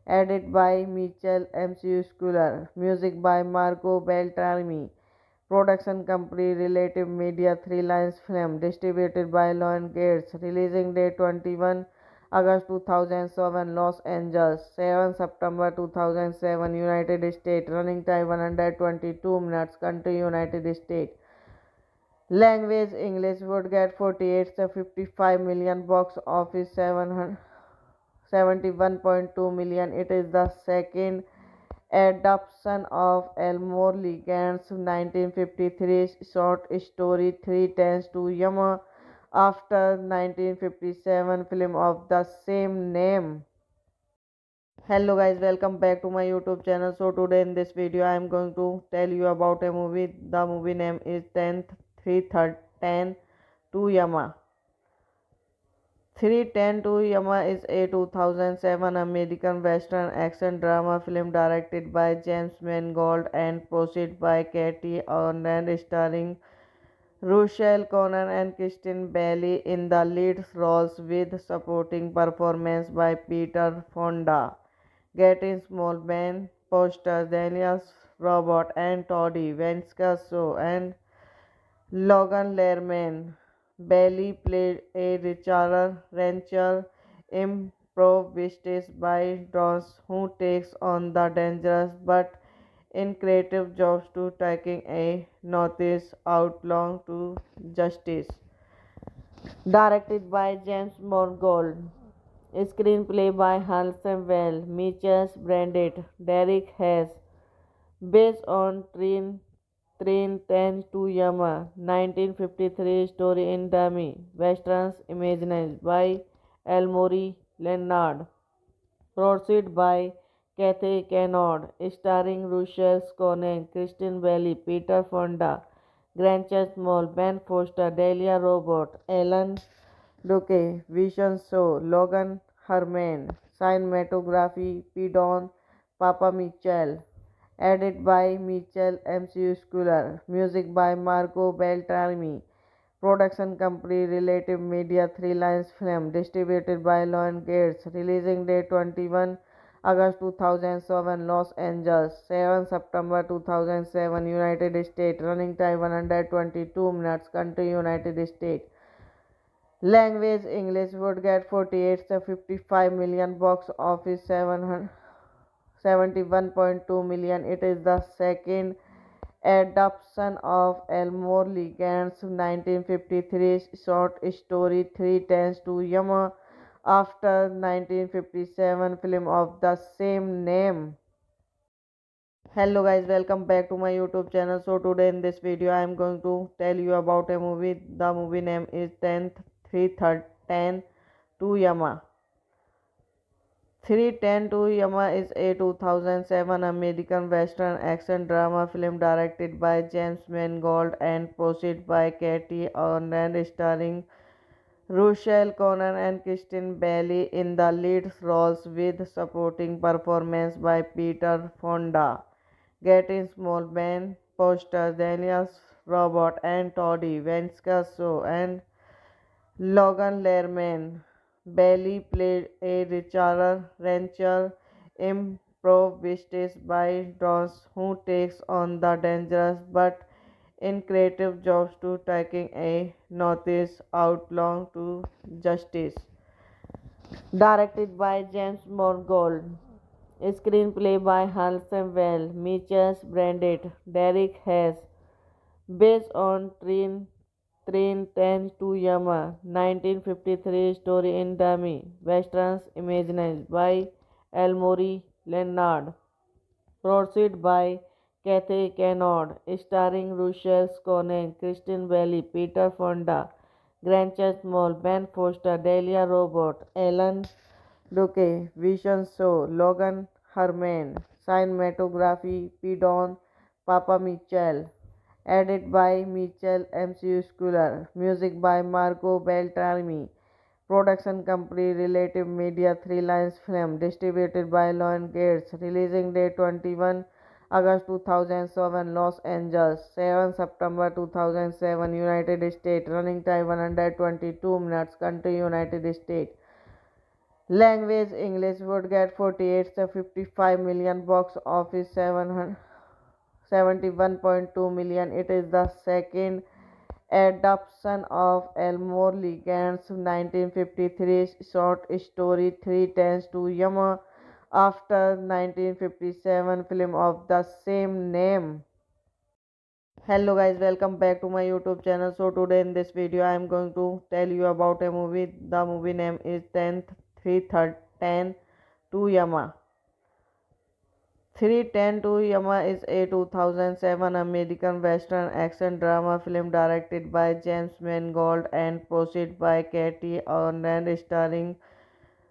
edited by Mitchell MCU Schooler, music by Marco Beltrami, production company Relative Media 3 Lines Film, distributed by Lion Gates, releasing date 21 August 2007, Los Angeles, 7 September 2007, United States, running time 122 minutes, country United States. Language English would get 48 to 55 million, box office 71.2 million. It is the second adaptation of Elmore Leggand's 1953 short story 310 to Yama after 1957 film of the same name. Hello guys, welcome back to my YouTube channel. So today in this video I am going to tell you about a movie. The movie name is 10 to Yama. 310 to Yama is a 2007 American Western action drama film directed by James Mangold and produced by Katie Arnold, starring Rochelle Connor and Kristen Bailey in the lead roles with supporting performance by Peter Fonda, Getting Small, Ben Foster, Daniels Robert, and Toddy Venkasio, and Logan Lerman. Bailey played a rancher improvised by Dawes who takes on the dangerous but in creative jobs to taking a novice outlaw to justice. Directed by James Mangold. Screenplay by Hans Well, Mitchell Brandit, Derek Hess. Based on Train 10 to Yama, 1953 story in dummy, westerns imagined by Elmore Leonard. Produced by Kathy Kennard, starring Rochelle Conan, Kristen Bailey, Peter Fonda, Grant Chesmall, Ben Foster, Delia Robert, Alan Duque, Vision Show, Logan Herman, cinematography, Pidon Papa Mitchell, edited by Mitchell MCU Schooler, music by Marco Beltrami, production company Relative Media 3 Lines Film, distributed by Lion Gates, releasing date 21 August 2007, Los Angeles, 7 September 2007, United States, running time 122 minutes, country United States. Language English would get 48 to 55 million, box office 71.2 million. It is the second adaptation of Elmore Leggand's 1953 short story 310 to Yama after 1957 film of the same name. Hello guys, welcome back to my YouTube channel. So today in this video I am going to tell you about a movie. The movie name is 10 to Yama. 310 to Yama is a 2007 American Western action drama film directed by James Mangold and produced by Katie Arnold, starring Rochelle Connor and Kristen Bailey in the lead roles with supporting performance by Peter Fonda, Getting Small, Ben Foster, Daniels Robot, and Toddy Venskaso and Logan Lerman. Bailey played a richer rancher improvised by Dawes who takes on the dangerous but in creative jobs to taking a notice outlaw to justice. Directed by James Mangold. Screenplay by Halsey Well, Mitchell Brandit, Derek Hess. Based on Train 10 to Yama, 1953 story in dummy, westerns imagined by Elmore Leonard. Produced by Kathy Kennard, starring Rochelle Conant, Kristen Bailey, Peter Fonda, Grant Chesmall, Ben Foster, Delia Robert, Alan Duque, Vision Show, Logan Herman, cinematography, Pidon Papa Mitchell, edited by Mitchell MCU Schooler, music by Marco Beltrami, production company Relative Media 3 Lines Film, distributed by Lion Gates, releasing date 21 August 2007, Los Angeles, 7 September 2007, United States, running time 122 minutes, country United States. Language English would get 48 to 55 million, box office 71.2 million. It is the second adaptation of Elmore Leggand's 1953 short story Three Tens to Yama after 1957 film of the same name. Hello guys, welcome back to my YouTube channel. So today in this video I am going to tell you about a movie. The movie name is 10 to Yama. 310 to Yama is a 2007 American Western action drama film directed by James Mangold and produced by Katie Arnold, starring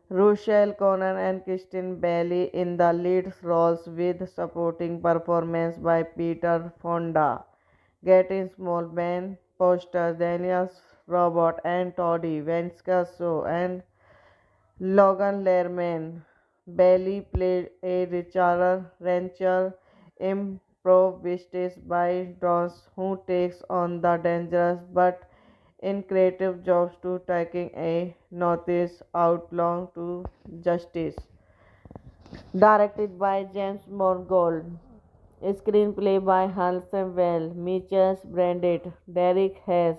Rochelle Conant and Kristen Bailey in the lead roles with supporting performance by Peter Fonda, Getting Small, Ben Foster, Daniels Robert, and Toddy Venskaso and Logan Lerman. Bailey played a richer rancher improvised by Dawes who takes on the dangerous but in creative jobs to taking a notice outlaw to justice. Directed by James Mangold. Screenplay by Halsey Well, Mitchell Brandit, Derek Hess.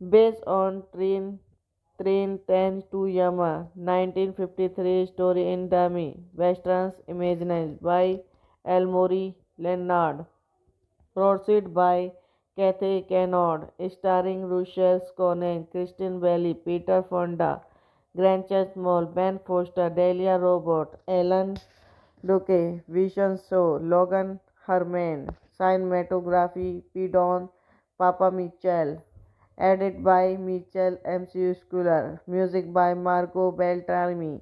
Based on Train 10 to Yama, 1953 story in dummy, westerns imagined by Elmore Leonard. Produced by Kathy Kennard, starring Rochelle Conant, Kristen Bailey, Peter Fonda, Grant Chesmall, Ben Foster, Delia Robert, Alan Duque, Vision Show, Logan Herman, cinematography, Pidon Papa Mitchell, edited by Mitchell MCU Schooler, music by Marco Beltrami,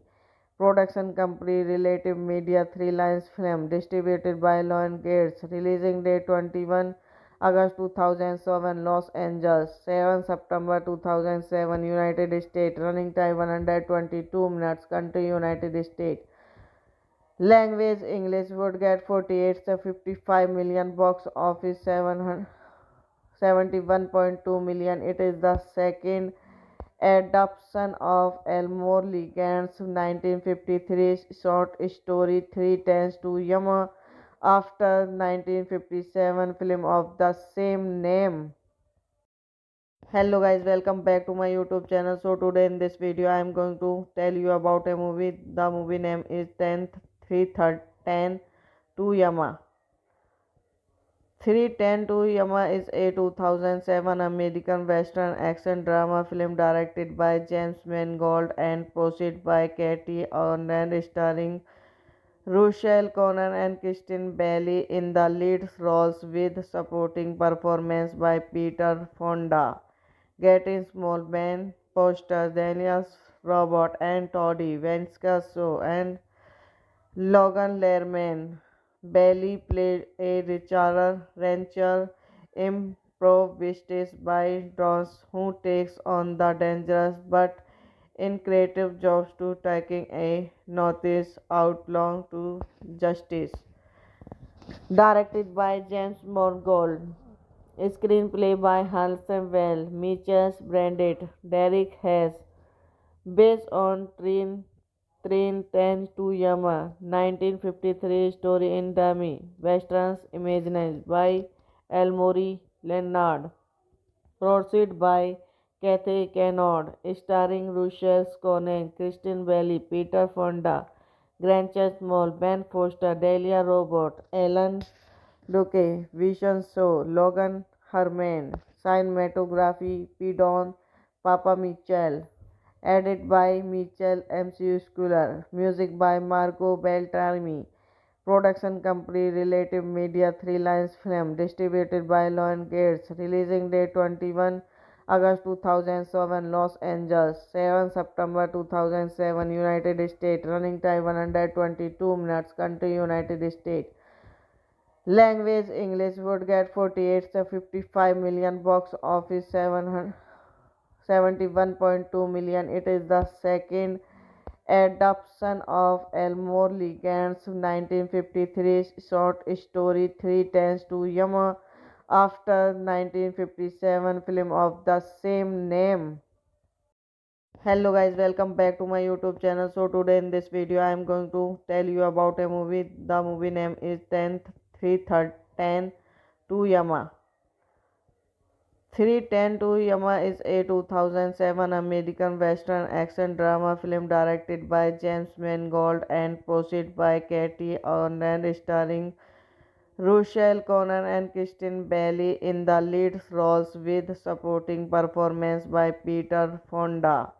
production company Relative Media 3 Lines Film, distributed by Lion Gates, releasing date 21 August 2007, Los Angeles, 7 September 2007, United States, running time 122 minutes, country United States. Language English would get 48 to 55 million, box office 71.2 million. It is the second adaptation of Elmore Leggand's 1953 short story Three Tens to Yama after 1957 film of the same name. Hello guys, welcome back to my YouTube channel. So today in this video I am going to tell you about a movie. The movie name is 10 to Yama. 310 to Yama is a 2007 American Western action drama film directed by James Mangold and produced by Katie Arnold, starring Rochelle Conant and Kristen Bailey in the lead roles with supporting performance by Peter Fonda, Getting Small, Ben Foster, Daniels Robert, and Toddy Venskaso and Logan Lerman. Bailey played a richer rancher improvised by Dawes who takes on the dangerous but in creative jobs to taking a notice outlaw to justice. Directed by James Mangold. Screenplay by Hans Well, Mitchell Brandit, Derek Hess. Based on Train 10 to Yama, 1953 story in dummy, westerns imagined by Elmore Leonard. Produced by Kathy Kennard, starring Rochelle Conan, Kristen Bailey, Peter Fonda, Grancha Small, Ben Foster, Delia Robert, Alan Duque, Vision Show, Logan Herman, cinematography, Pidon Papa Mitchell, edited by Mitchell MCU Schooler, music by Marco Beltrami, production company Relative Media 3 Lines Film, distributed by Lion Gates, releasing date 21 August 2007, Los Angeles, 7 September 2007, United States, running time 122 minutes, country United States. Language English would get 48 to 55 million, box office 71.2 million. It is the second adaptation of Elmore Leggand's 1953 short story Three Tens to Yama after 1957 film of the same name. Hello guys, welcome back to my YouTube channel. So today in this video I am going to tell you about a movie. The movie name is 10 to Yama. 310 to Yama is a 2007 American Western action drama film directed by James Mangold and produced by Katie Arndt, starring Rochelle Conan and Kristen Bailey in the lead roles with supporting performance by Peter Fonda,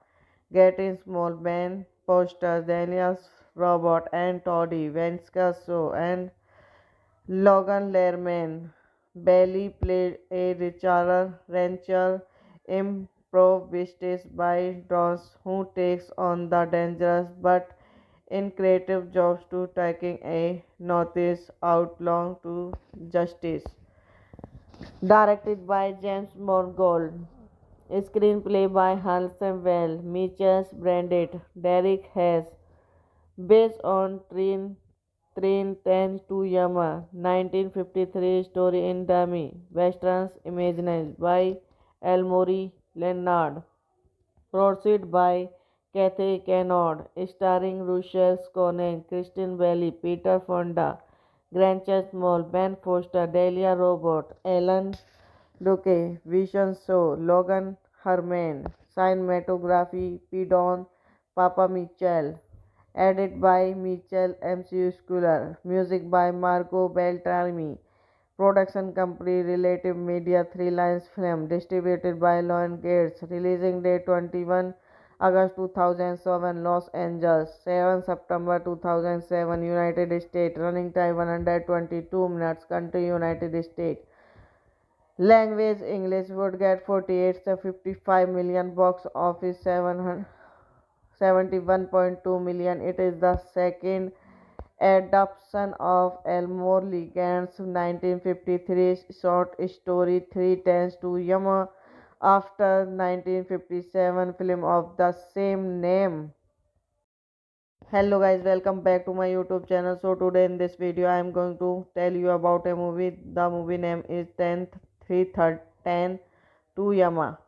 Getting Small, Ben Foster, Daniel Robert, and Toddy Venskaso, and Logan Lerman. Bailey played a rancher improvised by Dawes who takes on the dangerous but creative jobs to taking a novice outlaw to justice. Directed by James Mangold. Screenplay by Hans Well, Mitchell Brandit, Derek Hess. Based on Train 10 to Yama, 1953 story in dummy, westerns imagined by Elmore Leonard. Produced by Kathy Kennard, starring Rochelle Conan, Kristen Bailey, Peter Fonda, Grancha Small, Ben Foster, Delia Robert, Alan Duque, Vision Show, Logan Herman, cinematography, Pidon Papa Mitchell, edited by Mitchell MCU Schooler, music by Marco Beltrami, production company Relative Media 3 Lines Film, distributed by Lion Gates, releasing date 21 August 2007, Los Angeles, 7 September 2007, United States, running time 122 minutes, country United States. Language English would get 48 to 55 million, box office 71.2 million. It is the second adaptation of Elmore Leggand's 1953 short story Three Tens to Yama after 1957 film of the same name. Hello guys, welcome back to my YouTube channel. So today in this video I am going to tell you about a movie. The movie name is 10 to Yama.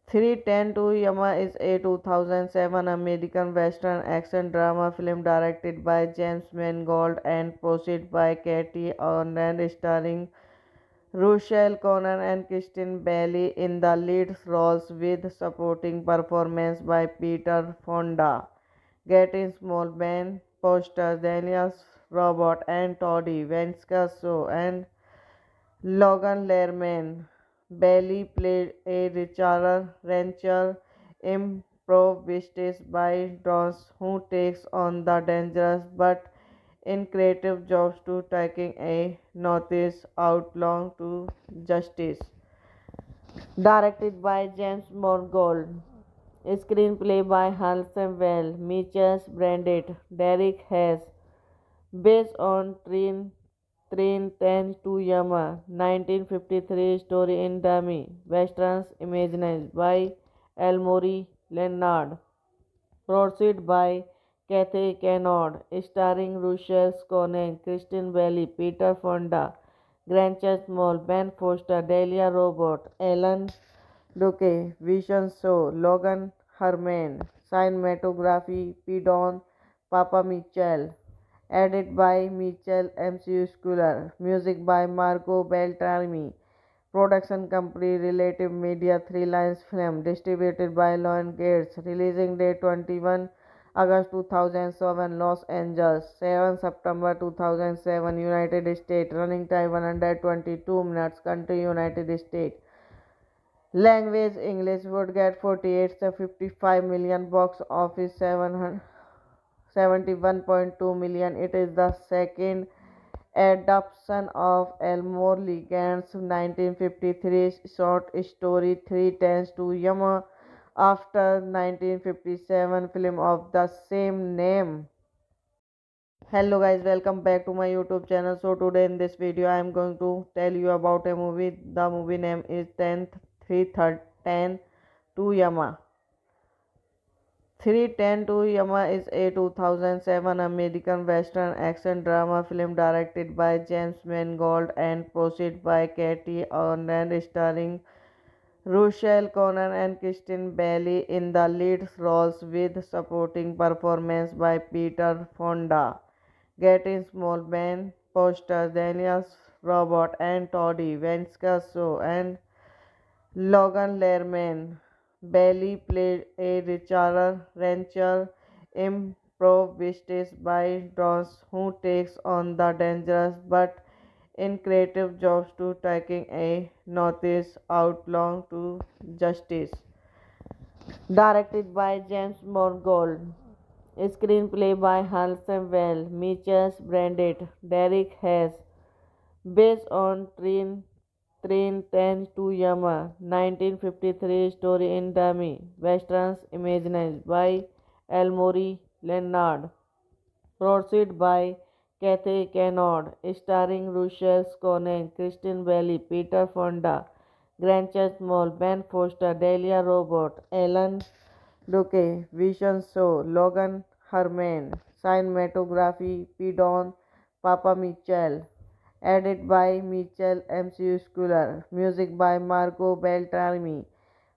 310 to Yama is a 2007 American Western action drama film directed by James Mangold and produced by Katie Arndt, starring Rochelle Conan and Kristen Bailey in the lead roles with supporting performance by Peter Fonda, Getting Small, Ben Foster, Daniel Robert, and Toddy Venskaso, and Logan Lerman. Bailey played a rancher improvised by Dawes who takes on the dangerous but creative jobs to taking a novice outlaw to justice. Directed by James Mangold. Screenplay by Hans Well, Mitchell Brandit, Derek Hess. Based on Train 10 to Yama, 1953 story in dummy, westerns imagined by Elmore Leonard. Produced by Kathy Kennard, starring Rochelle Conan, Kristen Bailey, Peter Fonda, Granchester Mall, Ben Foster, Delia Robot, Alan Duque, Vision Show, Logan Herman, Cinematography, P. Don, Papa Mitchell, edit by Mitchell MCU Schooler, music by Marco Beltrami, production company Relative Media 3 Lines Film, distributed by Lion Gates, releasing date 21 August 2007, Los Angeles, 7 September 2007, United States, running time 122 minutes, country United States. Language English would get 48 to 55 million, box office 71.2 million. It is the second adaptation of Elmore Leggand's 1953 short story Three Tens to Yama after 1957 film of the same name. Hello guys, welcome back to my YouTube channel. So today in this video I am going to tell you about a movie. The movie name is 10 to Yama. 310 to Yama is a 2007 American Western action drama film directed by James Mangold and produced by Katie Arndt, starring Rochelle Connor and Kristen Bailey in the lead roles, with supporting performance by Peter Fonda, Getting Small, Ben Foster, Daniel Robert, and Toddy Venskaso, and Logan Lerman. Bailey played a rancher improvised by Dawes, who takes on the dangerous but creative jobs to taking a novice outlaw to justice. Directed by James Mangold. Screenplay by Hanson Well, Mitchell Brandit, Derek Hess. Based on Train 10 to Yama, 1953 story in dummy, westerns imagined by Elmore Leonard. Produced by Kathy Kennard, starring Rochelle Conan, Kristen Bailey, Peter Fonda, Granchester Mall, Ben Foster, Delia Robert, Alan Duque, Vision Show, Logan Herman, Cinematography, P. Don, Papa Mitchell, edit by Mitchell MCU Schooler, music by Marco Beltrami,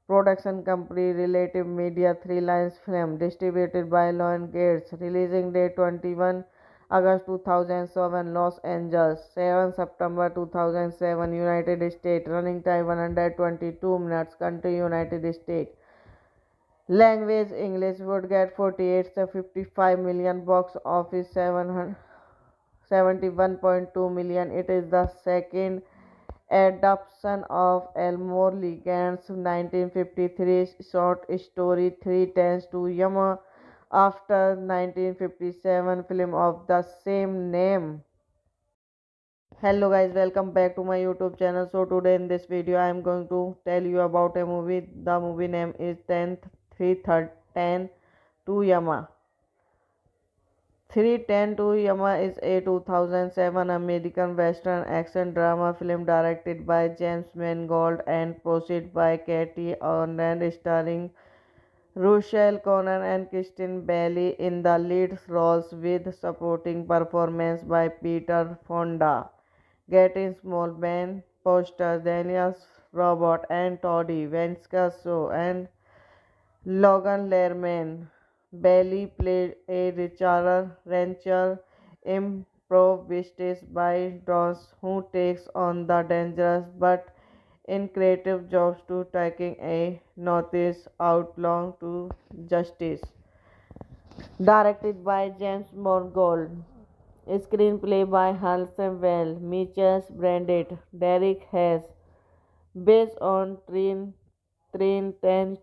production company Relative Media 3 Lines Film, distributed by Lion Gates, releasing date 21 August 2007, Los Angeles, 7 September 2007, United States, running time 122 minutes, country United States. Language English would get 48 to 55 million, box office 71.2 million. It is the second adaptation of Elmore Leggand's 1953 short story Three Tens to Yama after 1957 film of the same name. Hello guys, welcome back to my YouTube channel. So today in this video I am going to tell you about a movie. The movie name is 10 to Yama. 310 to Yama is a 2007 American Western action drama film directed by James Mangold and produced by Katie Arndt, starring Rochelle Connor and Kristen Bailey in the lead roles, with supporting performance by Peter Fonda, Getting Small, Ben Foster, Daniel Robert, and Toddy Venskaso, and Logan Lerman. Bailey played a rancher improvised by Dawes, who takes on the dangerous but creative jobs to taking a novice outlaw to justice. Directed by James Mangold. Screenplay by Hanson Well, Mitchell Brandit, Derek Hess. Based on Train 10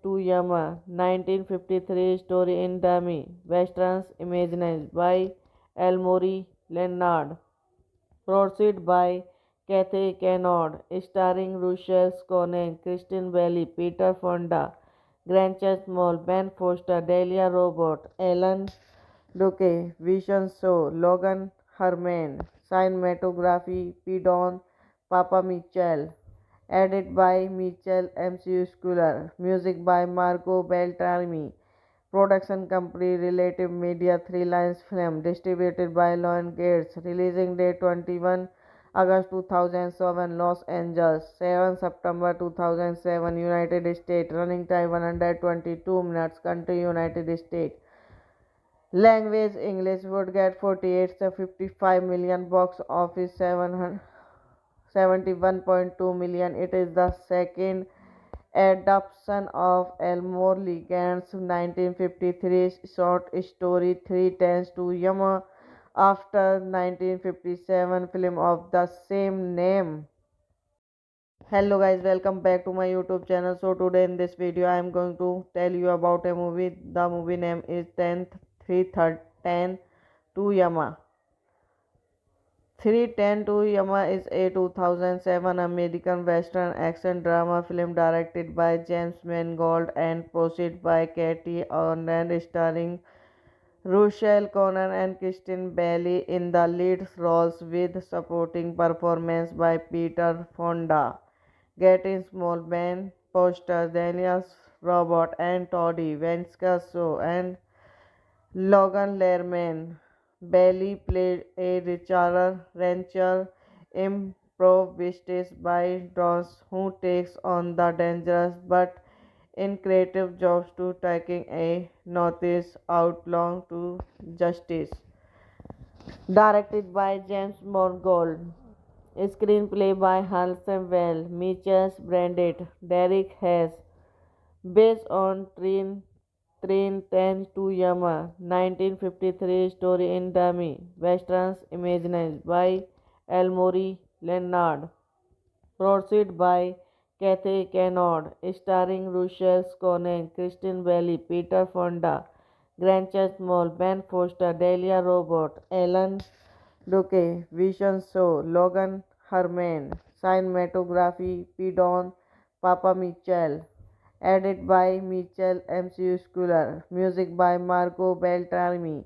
to Yama, 1953 story in dummy, westerns imagined by Elmore Leonard. Produced by Kathy Kennard, starring Rochelle Conan, Kristen Bailey, Peter Fonda, Granchester Mall, Ben Foster, Delia Robert, Alan Duque, Vision Show, Logan Herman, Cinematography, P. Don, Papa Mitchell, edit by Mitchell MCU Schooler, music by Marco Beltrami, production company Relative Media 3 Lines Film, distributed by Lion Gates, releasing date 21 August 2007, Los Angeles. 7 September 2007, United States. Running time 122 minutes. Country United States. Language English would get 48 to 55 million. Box office 71.2 million. It is the second adaptation of Elmore Leggand's 1953 short story Three Tens to Yama after 1957 film of the same name. Hello guys, welcome back to my YouTube channel. So today in this video I am going to tell you about a movie. The movie name is 10 to Yama. 310 to Yama is a 2007 American Western action drama film directed by James Mangold and produced by Katie Arnold, starring Rochelle Connor and Kristen Bailey in the lead roles with supporting performance by Peter Fonda, Getting Small, Ben Foster, Daniel Robert, and Toddy Venkasio, and Logan Lerman. Bailey played a rancher improvised by Ross who takes on the dangerous but creative jobs to taking a novice outlaw to justice. Directed by James Mangold. Screenplay by Hanson Well, Mitchell Brandit, Derek Hess. Based on Train 10 to Yama, 1953 story in dummy, westerns imagined by Elmore Leonard, produced by Kathy Kennard, starring Rochelle Conan, Kristen Bailey, Peter Fonda, Grancha Small, Ben Foster, Delia Robert, Alan Duque, Vision Show, Logan Herman, cinematography, Pidon Papa Mitchell. Edited by Mitchell MCU Schuller. Music by Marco Beltrami.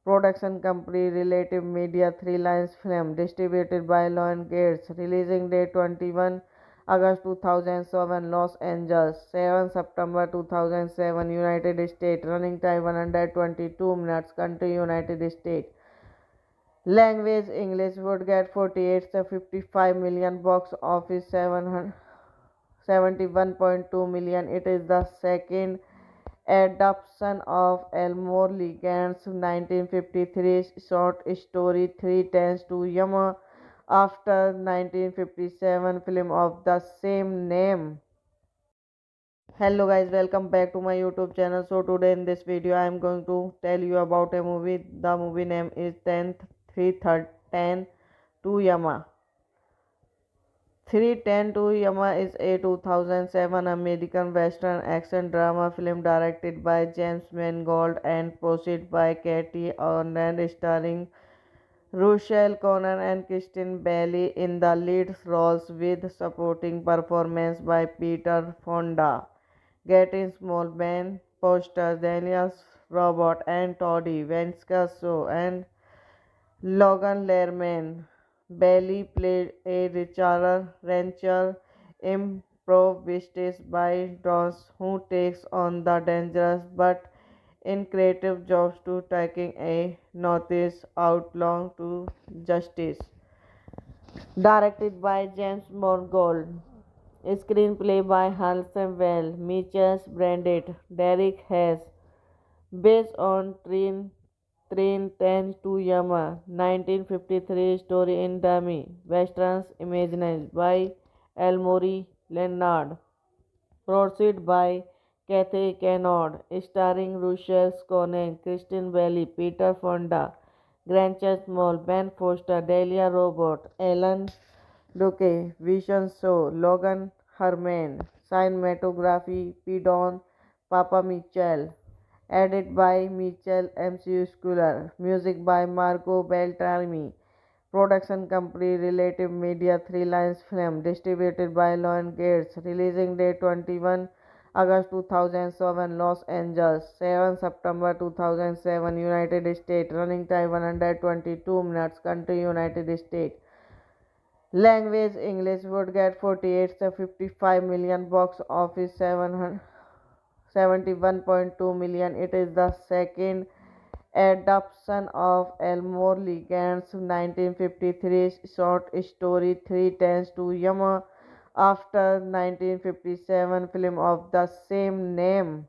Production company Relative Media 3 Lines Film. Distributed by Lion Gates. Releasing date 21 August 2007, Los Angeles. 7 September 2007, United States. Running time 122 minutes. Country United States. Language English would get 48 to 55 million. Box office 71.2 million. It is the second adaptation of Elmore Leggand's 1953 short story Three Tens to Yama after 1957 film of the same name. Hello guys, welcome back to my YouTube channel. So today in this video I am going to tell you about a movie. The movie name is 10 to Yama. 310 to Yama is a 2007 American Western action drama film directed by James Mangold and produced by Katie Arnold, starring Rochelle Connor and Kristen Bailey in the lead roles with supporting performance by Peter Fonda, Getting Small, Ben Foster, Daniel Robert, and Toddy Venkasio, and Logan Lerman. Bailey played a rancher improvised by Ross who takes on the dangerous but creative jobs to taking a novice outlaw to justice. Directed by James Mangold. Screenplay by Hanson Well, Mitchell Brandit, Derek Hess. Based on Train 10 to Yama, 1953 story in dummy, westerns imagined by Elmore Leonard, produced by Kathy Kennard, starring Rochelle Conan, Kristen Bailey, Peter Fonda, Grancha Small, Ben Foster, Delia Robert, Alan Duque, Vision Show, Logan Herman, cinematography, Pidon Papa Mitchell. Edited by Mitchell MCU Schuller. Music by Marco Beltrami. Production company Relative Media 3 Lines Film. Distributed by Lion Gates. Releasing date 21 August 2007, Los Angeles. 7 September 2007, United States. Running time 122 minutes. Country United States. Language English would get 48 to 55 million. Box office 71.2 million. It is the second adaptation of Elmore Leggand's 1953 short story Three Tens to Yama after 1957 film of the same name.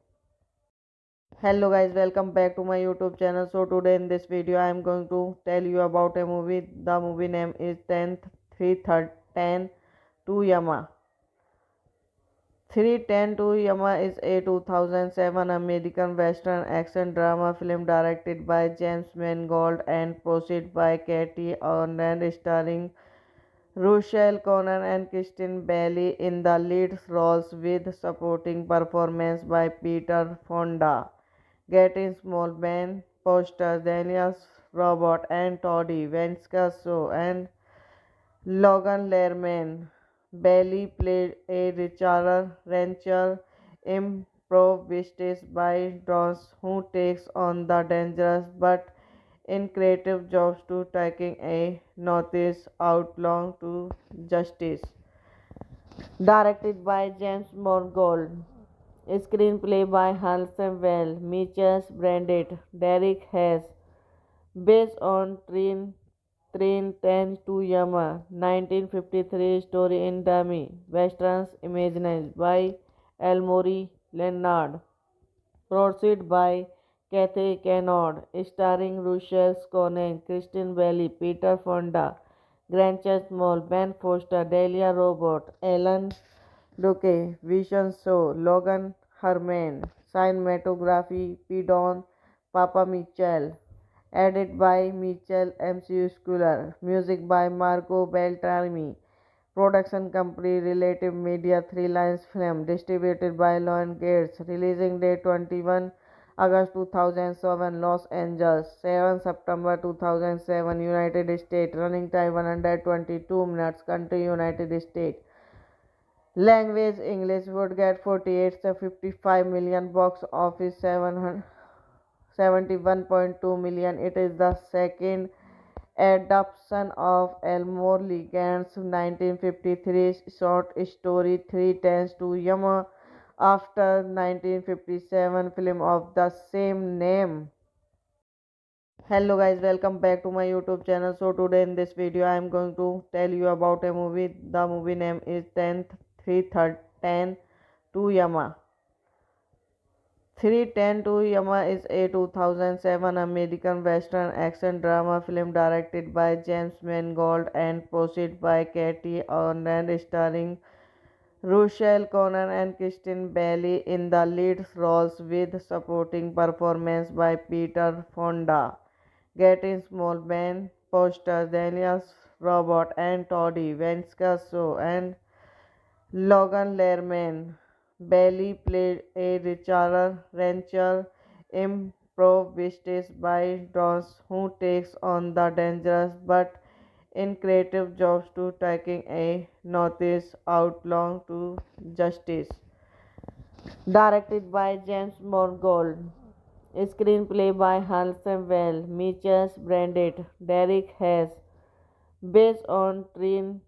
Hello guys, welcome back to my YouTube channel. So today in this video I am going to tell you about a movie. The movie name is 10 to Yama. 310 to Yama is a 2007 American Western action drama film directed by James Mangold and produced by Katie Arndt, starring Rochelle Conan and Kristen Bailey in the lead roles with supporting performance by Peter Fonda, Getting Small, Ben Foster, Daniel Robert, and Toddy Venskaso, and Logan Lerman. Bailey played a rancher improvised by Dawes who takes on the dangerous but creative jobs to taking a novice outlaw to justice. Directed by James Mangold. Screenplay by Hanson Well, Mitchell Brandit, Derek Hess. Based on Train 10 to Yama, 1953 story in dummy, westerns imagined by Elmore Leonard. Produced by Kathy Kennard, starring Rochelle Conan, Kristen Bailey, Peter Fonda, Grancha Small, Ben Foster, Delia Robert, Alan Duque, Vision Show, Logan Herman, cinematography, Pidon Papa Mitchell, edited by Mitchell MCU Schooler, music by Marco Beltrami, production company Relative Media 3 Lines Film, distributed by Lion Gates, releasing date 21 August 2007, Los Angeles, 7 September 2007, United States, running time 122 minutes, country United States. Language English would get 48 to 55 million, box office 71.2 million. It is the second adaptation of Elmore Leggand's 1953 short story Three Tens to Yama after 1957 film of the same name. Hello guys, welcome back to my YouTube channel. So today in this video I am going to tell you about a movie. The movie name is 10 to Yama. 310 to Yama is a 2007 American Western action drama film directed by James Mangold and produced by Katie Arndt, starring Rochelle Conan and Kristen Bailey in the lead roles with supporting performance by Peter Fonda, Getting Small, Ben Foster, Daniel Robert, and Toddy Venskaso, and Logan Lerman. Bailey played a rancher improvised by Dawes who takes on the dangerous but creative jobs to taking a novice outlaw to justice. Directed by James Mangold. Screenplay by Hanson Well, Mitchell Brandit, Derek Hess. Based on Train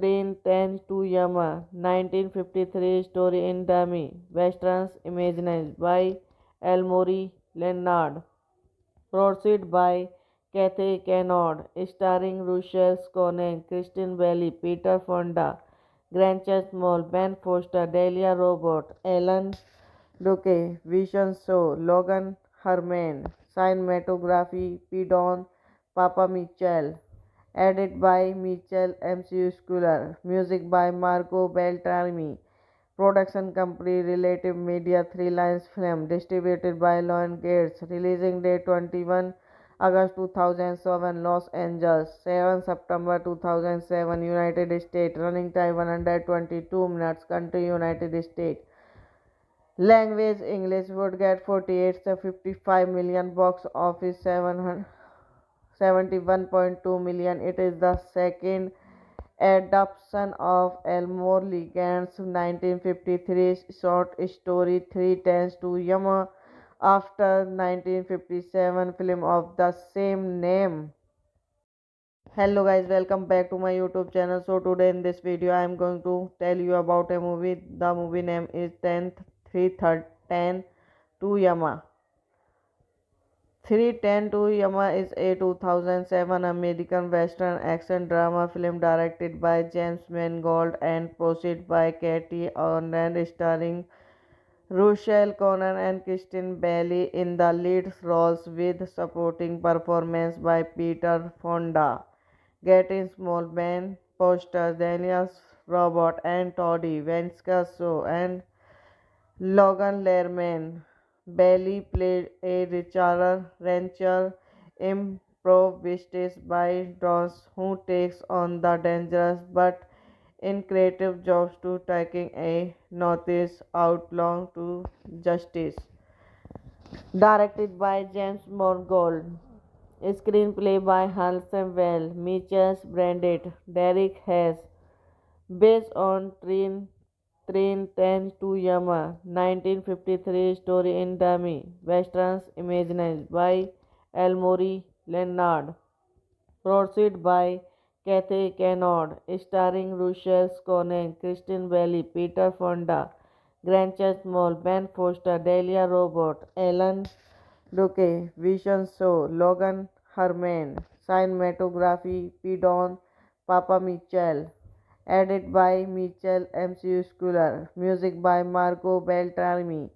10 to Yama, 1953 story in dummy, westerns imagined by Elmore Leonard. Produced by Kathy Kennard, starring Rochelle Conan, Kristen Bailey, Peter Fonda, Grancha Small, Ben Foster, Delia Robert, Alan Duque, Vision Show, Logan Herman, cinematography, Pidon Papa Mitchell, edited by Mitchell MCU Schooler, music by Marco Beltrami, production company Relative Media 3 Lines Film, distributed by Lion Gates, releasing date 21 August 2007, Los Angeles, 7 September 2007, United States, running time 122 minutes, country United States. Language English would get 48 to 55 million, box office 71.2 million. It is the second adaptation of Elmore Leggand's 1953 short story Three Tens to Yama after 1957 film of the same name. Hello guys, welcome back to my YouTube channel. So today in this video I am going to tell you about a movie. The movie name is 10 to Yama. 310 to Yama is a 2007 American Western action drama film directed by James Mangold and produced by Katie Arndt, starring Rochelle Conan and Kristen Bailey in the lead roles with supporting performance by Peter Fonda, Getting Small, Ben Foster, Daniels Robert, and Toddy Venskaso, and Logan Lerman. Bailey played a rancher improvised by Dawes who takes on the dangerous but in creative jobs to taking a notice outlaw to justice. Directed by James Mangold. Screenplay by Hans Well, Mitchell Brandit, Derek Hess. Based on Train 10 to Yama, 1953 story in dummy, westerns imagined by Elmore Leonard. Produced by Kathy Kennard, starring Rochelle Conan, Kristen Bailey, Peter Fonda, Grancha Small, Ben Foster, Delia Robert, Alan Duque, Vision Show, Logan Herman, cinematography, Pidon Papa Mitchell, edited by Mitchell MCU Schooler, music by Marco Beltrami,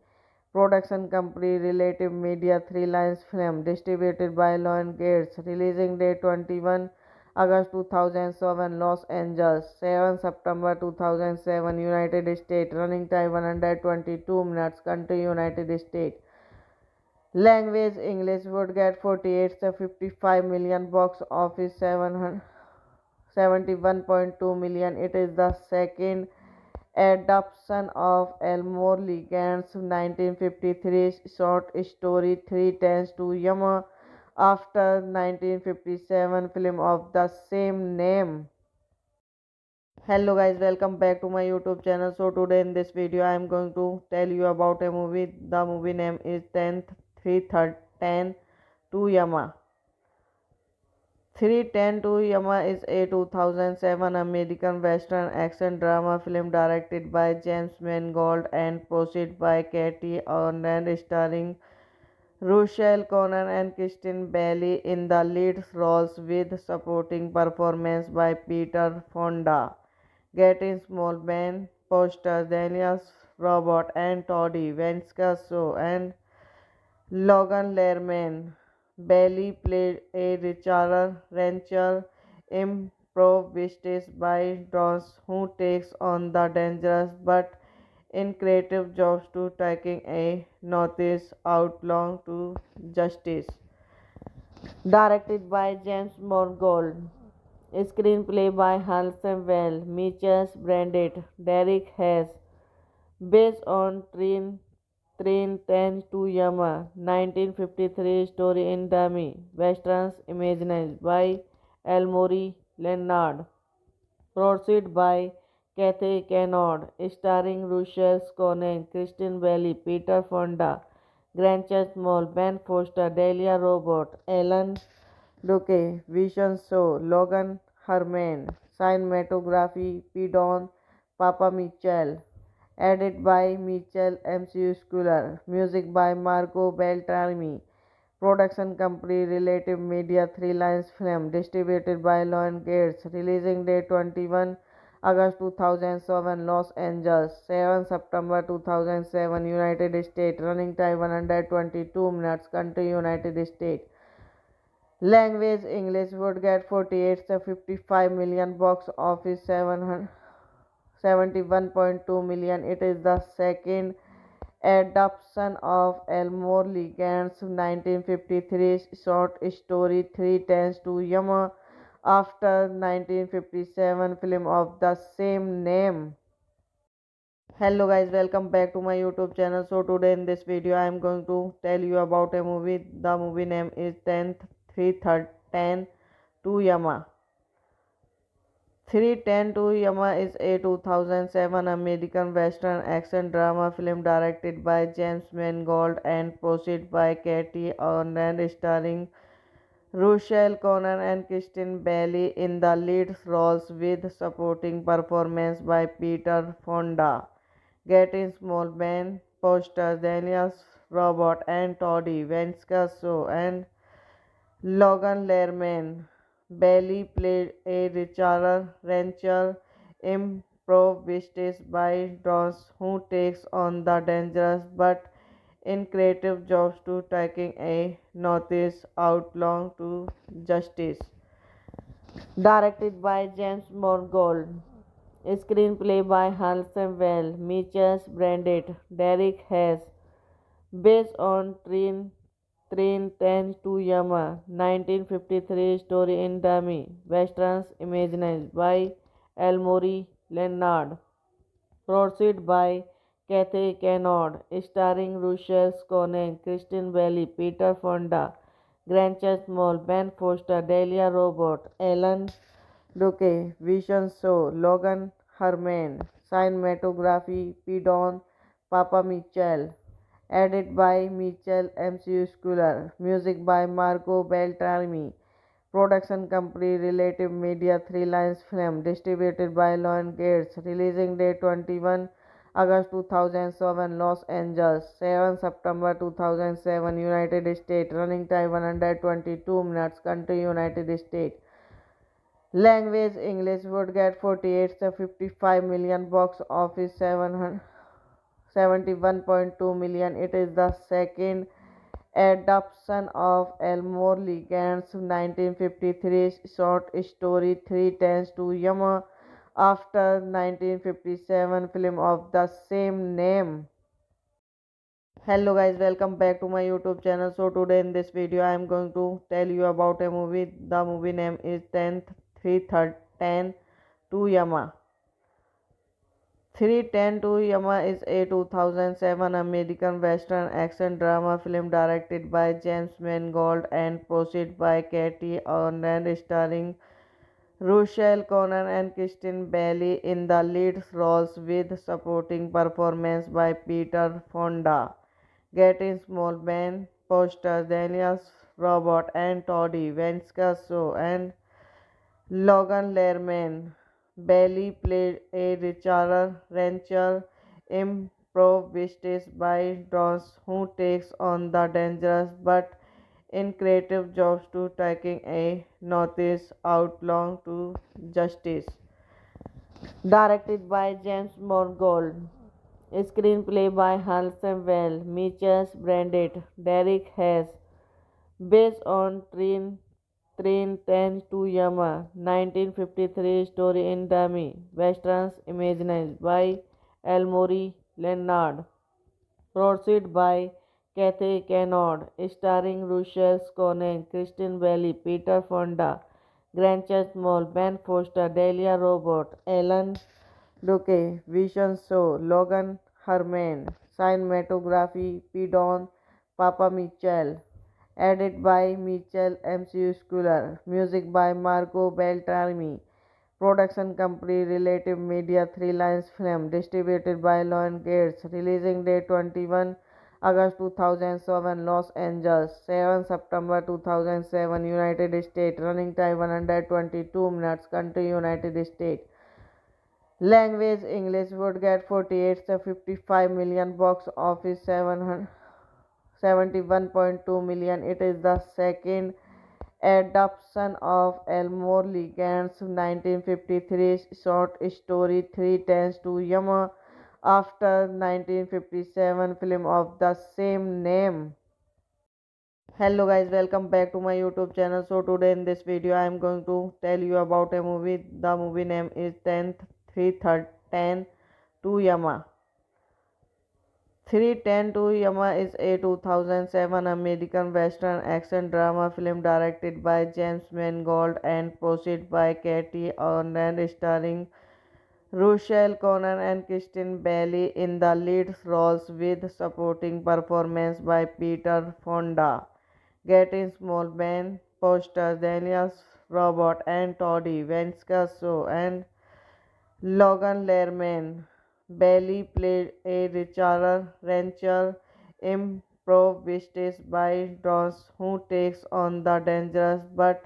production company Relative Media 3 Lines Film, distributed by Lion Gates, releasing date 21 August 2007, Los Angeles, 7 September 2007, United States, running time 122 minutes, country United States. Language English would get 48 to 55 million, box office 71.2 million. It is the second adaptation of Elmore Leggand's 1953 short story Three Tens to Yama after 1957 film of the same name. Hello guys, welcome back to my YouTube channel. So today in this video I am going to tell you about a movie. The movie name is 10 to Yama. 310 to Yama is a 2007 American Western action drama film directed by James Mangold and produced by Katie Arndt, starring Rochelle Conan and Kristen Bailey in the lead roles with supporting performance by Peter Fonda, Getting Small, Ben Foster, Daniels Robert, and Toddy Venskaso, and Logan Lerman. Bailey played a rancher improvised by Dawes who takes on the dangerous but in creative jobs to taking a notice outlaw to justice. Directed by James Mangold. Screenplay by Hans Well, Mitchell Brandit, Derek Hess. Based on Train 10 to Yama, 1953 story in dummy, westerns imagined by Elmore Leonard. Produced by Kathy Kennard, starring Rochelle Conan, Kristen Bailey, Peter Fonda, Grancha Small, Ben Foster, Delia Robert, Alan Duque, Vision Show, Logan Herman, cinematography, Pidon Papa Mitchell, edited by Mitchell MCU Schooler, music by Marco Beltrami, production company Relative Media 3 Lines Film, distributed by Lion Gates, releasing date 21 August 2007, Los Angeles, 7 September 2007, United States, running time 122 minutes, country United States. Language English would get 48 to 55 million, box office 71.2 million. It is the second adaptation of Elmore Leggand's 1953 short story Three Tens to Yama after 1957 film of the same name. Hello guys, welcome back to my YouTube channel. So today in this video I am going to tell you about a movie. The movie name is 10 to Yama. 310 to Yama is a 2007 American Western action drama film directed by James Mangold and produced by Katie Arndt, starring Rochelle Conan and Kristen Bailey in the lead roles with supporting performance by Peter Fonda, Getting Small, Ben Foster, Daniels Robot, and Toddy Venskaso, and Logan Lerman. Bailey played a richer, rancher improvised by Dawes who takes on the dangerous but in creative jobs to taking a notice outlaw to justice. Directed by James Mangold. Screenplay by Hanson Well, Mitchell Brandit, Derek Hess. Based on Train 10 to Yama, 1953 story in dummy, westerns imagined by Elmore Leonard. Produced by Kathy Kennard, starring Rochelle Conant, Kristen Bailey, Peter Fonda, Grancha Small, Ben Foster, Delia Robert, Alan Duque, Vision Show, Logan Herman, cinematography, Pidon Papa Mitchell, edited by Mitchell MCU Schooler, music by Marco Beltrami, production company Relative Media 3 Lines Film, distributed by Lion Gates, releasing date 21 August 2007, Los Angeles, 7 September 2007, United States, running time 122 minutes, country United States. Language English would get 48 to 55 million, box office 71.2 million. It is the second adaptation of Elmore Leggand's 1953 short story Three Tens to Yama after 1957 film of the same name. Hello guys, welcome back to my YouTube channel. So today in this video I am going to tell you about a movie. The movie name is 10 to Yama. 310 to Yama is a 2007 American Western action drama film directed by James Mangold and produced by Katie Arnold, starring Rochelle Conant and Kristen Bailey in the lead roles with supporting performance by Peter Fonda, Getty Small, Ben Foster, Daniels Robert, and Toddy Venskaso, and Logan Lerman. Bailey played a richer, rancher improvised by Dawes who takes on the dangerous but in creative jobs to taking a notice outlaw to justice. Directed by James Mangold. Screenplay by Hanson Well, Mitchell Brandit, Derek Hess. Based on Train 10 to Yama, 1953 story in dummy, westerns imagined by Elmore Leonard. Produced by Kathy Kennard, starring Rochelle Conant, Kristen Bailey, Peter Fonda, Grancha Small, Ben Foster, Delia Robert, Alan Duque, Vision Show, Logan Herman, cinematography, Pidon Papa Mitchell, edited by Mitchell MCU Schooler, music by Marco Beltrami, production company Relative Media 3 Lines Film, distributed by Lion Gates, releasing date 21 August 2007, Los Angeles, 7 September 2007, United States, running time 122 minutes, country United States. Language English would get 48 to 55 million, box office 71.2 million. It is the second adaptation of Elmore Leggand's 1953 short story Three Tens to Yama after 1957 film of the same name. Hello guys, welcome back to my YouTube channel. So today in this video I am going to tell you about a movie. The movie name is 10 to Yama. 310 to Yama is a 2007 American Western action drama film directed by James Mangold and produced by Katie Arnold, starring Rochelle Conant and Kristen Bailey in the lead roles with supporting performance by Peter Fonda, Getty Small, Ben Foster, Daniels Robert, and Toddy Venskaso, and Logan Lerman. Bailey played a richer, rancher improvised by Dawes who takes on the dangerous but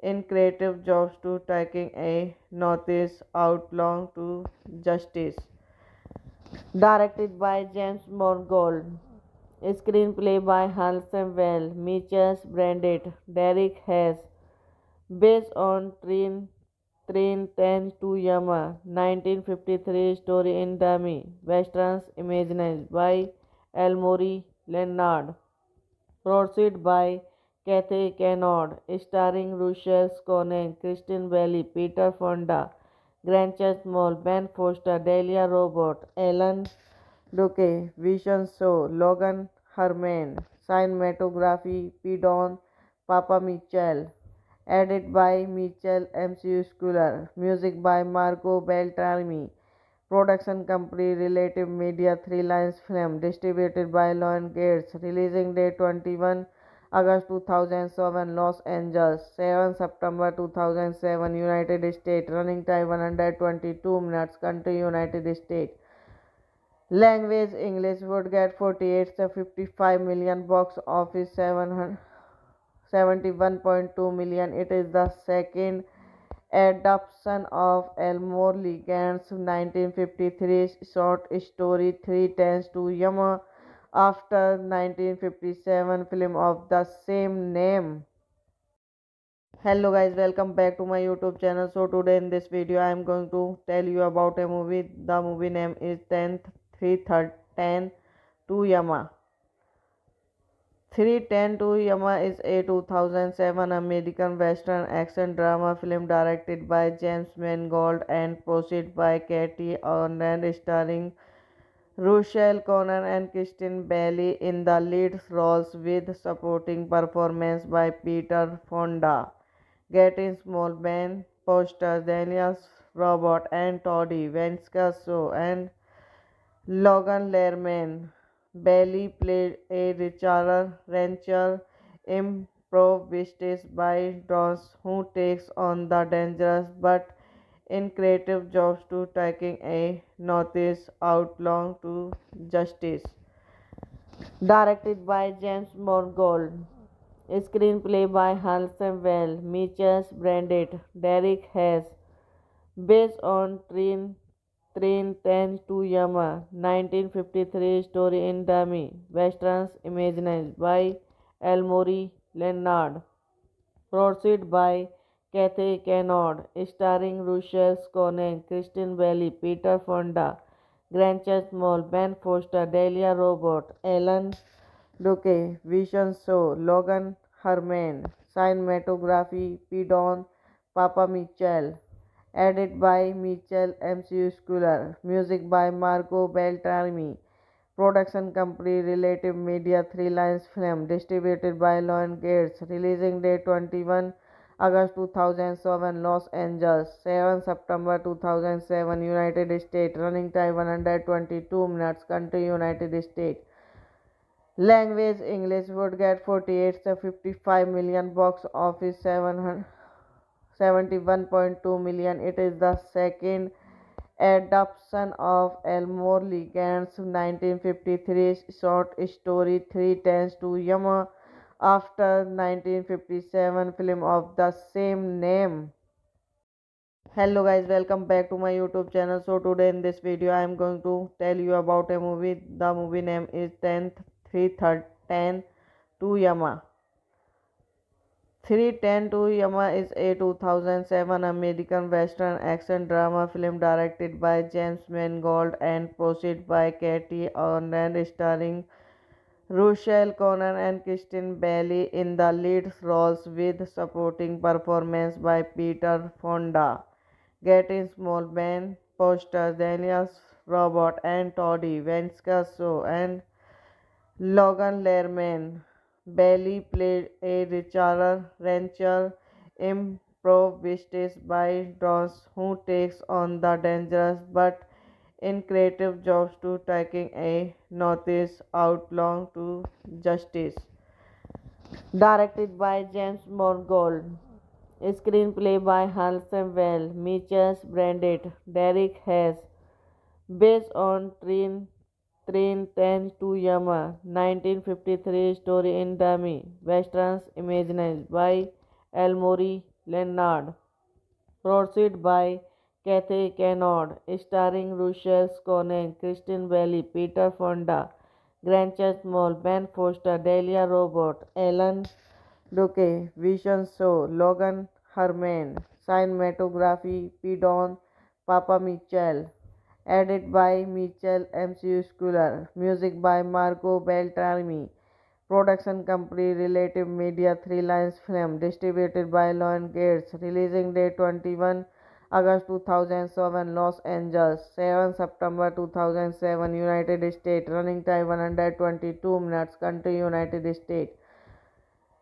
in creative jobs to taking a notice outlaw to justice. Directed by James Mangold. Screenplay by Hans Well, Mitchell Brandit, Derek Hess, based on Train 10 to Yama, 1953 story in Dami, Westerns imagined by Elmore Leonard. Produced by Kathy Kennard, starring Rochelle Conan, Kristen Bailey, Peter Fonda, Grant Chesmore, Ben Foster, Delia Robert, Alan Duque, Vision Show, Logan Herman, cinematography, Pidon Papa Mitchell, edited by Mitchell MCU Schooler, music by Marco Beltrami, production company Relative Media 3 Lines Film, distributed by Lion Gates, releasing date 21 August 2007, Los Angeles, 7 September 2007, United States, running time 122 minutes, country United States. Language English would get 48 to 55 million, box office 71.2 million. It is the second adaptation of Elmore Leggand's 1953 short story Three Tens to Yama after 1957 film of the same name. Hello guys, welcome back to my YouTube channel. So today in this video I am going to tell you about a movie. The movie name is 10 to Yama. 310 to Yama is a 2007 American Western action drama film directed by James Mangold and produced by Katie Arnold, starring Rochelle Conan and Kristen Bailey in the lead roles, with supporting performance by Peter Fonda, Getty Small, Ben Foster, Daniels Robert, and Toddy Venskaso, and Logan Lerman. Bailey played a rancher improvised by Dawes who takes on the dangerous but in creative jobs to taking a novice outlaw to justice. Directed by James Mangold. Screenplay by Hans Well, Mitchell Brandit, Derek Hess, based on Train 10 to Yama, 1953 story in Dami, Westerns imagined by Elmore Leonard. Produced by Kathy Kennard, starring Rochelle Conan, Kristen Bailey, Peter Fonda, Grant Chesmore, Ben Foster, Delia Robert, Alan Duque, Vision Show, Logan Herman, cinematography, Pidon Papa Mitchell, edited by Mitchell MCU Schooler, music by Marco Beltrami, production company Relative Media 3 Lines Film, distributed by Lion Gates, releasing date 21 August 2007, Los Angeles, 7 September 2007, United States, running time 122 minutes, country United States. Language English would get 48 to 55 million, box office 71.2 million. It is the second adaptation of Elmore Leggand's 1953 short story Three Tens to Yama after 1957 film of the same name. Hello guys, welcome back to my YouTube channel. So today in this video I am going to tell you about a movie. The movie name is 10 to Yama. 310 to Yama is a 2007 American Western action drama film directed by James Mangold and produced by Katie Arnold, starring Rochelle Conan and Kristen Bailey in the lead roles, with supporting performance by Peter Fonda, Getty Small, Ben Foster, Daniels Robert, and Toddy Venskaso, and Logan Lerman. Bailey played a rancher improvised by Dawes who takes on the dangerous but in creative jobs to taking a novice outlaw to justice. Directed by James Mangold. Screenplay by Hans Well, Mitchell Brandit, Derek Hess, based on Train 10 to Yama, 1953 story in Dami, Westerns imagined by Elmore Leonard. Produced by Kathy Kennard, starring Rochelle Conan, Kristen Bailey, Peter Fonda, Grandchest Mall, Ben Foster, Delia Robot, Alan Duque, Vision Show, Logan Herman, Cinematography, Pidon, Papa Mitchell, edit by Mitchell MCU Schooler, music by Marco Beltrami, production company Relative Media 3 Lines Film, distributed by Lion Gates, releasing date 21 August 2007, Los Angeles, 7 September 2007, United States, running time 122 minutes, country United States.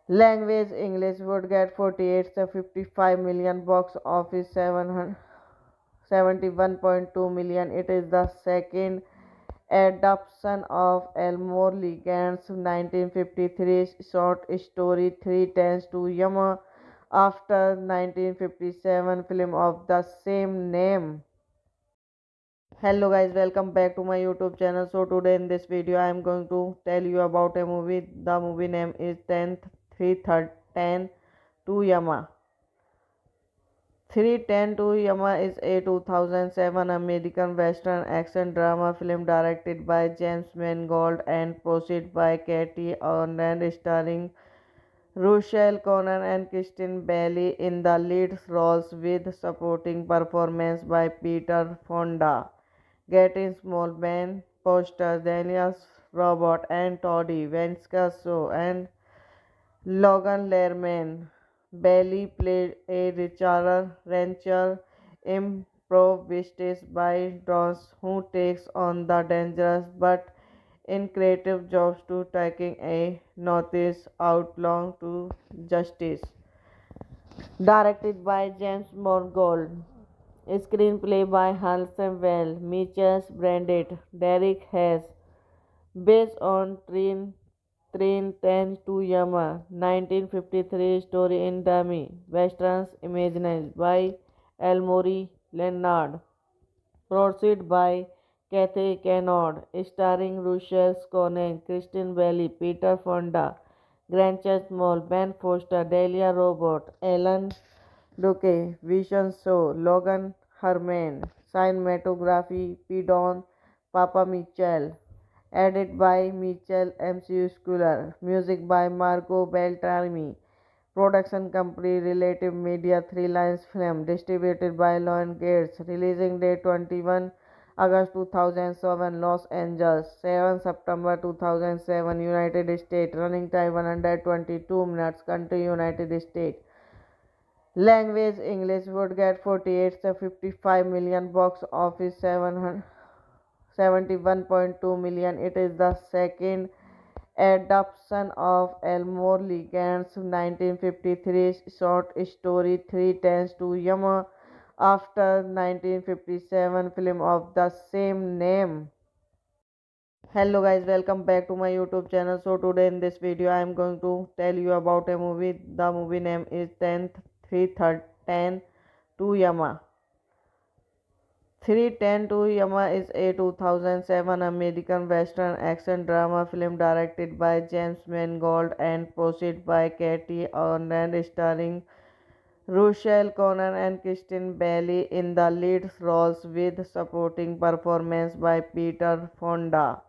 Language English would get 48 to 55 million, box office 71.2 million. It is the second adaptation of Elmore Leggand's 1953 short story Three Tens to Yama after 1957 film of the same name. Hello guys, welcome back to my YouTube channel. So today in this video I am going to tell you about a movie. The movie name is 10 to Yama. 310 to Yama is a 2007 American Western action drama film directed by James Mangold and produced by Katie Arndt, starring Rochelle Conan and Kristen Bailey in the lead roles, with supporting performance by Peter Fonda, Getting Small, Ben Foster, Daniels Robert, and Toddy Venskaso, and Logan Lerman. Bailey played a rancher improvised by Dawes, who takes on the dangerous but creative jobs to taking a novice outlaw to justice. Directed by James Mangold. Screenplay by Hanson Well, Mitchell Brandit, Derek Hess. Based on Train 10 to Yama, 1953 story in dummy, westerns imagined by Elmore Leonard. Produced by Kathy Kennard, starring Rochelle Conan, Kristen Bailey, Peter Fonda, Grant Moll, Ben Foster, Delia Robert, Alan Duque, Vision Show, Logan Herman, Cinematography, Pidon, Papa Mitchell, edit by Mitchell MCU Schooler, music by Marco Beltrami, production company Relative Media 3 Lines Film, distributed by Lion Gates, releasing date 21 August 2007, Los Angeles, 7 September 2007, United States, running time 122 minutes, country United States. Language English would get 48 to 55 million, box office 71.2 million. It is the second adaptation of Elmore Leggand's 1953 short story Three Tens to Yama after 1957 film of the same name. Hello guys, welcome back to my YouTube channel. So today in this video I am going to tell you about a movie. The movie name is 10 to Yama. 310 to Yama is a 2007 American Western action drama film directed by James Mangold and produced by Katie Arndt, starring Rochelle Conan and Kristen Bailey in the lead roles, with supporting performance by Peter Fonda,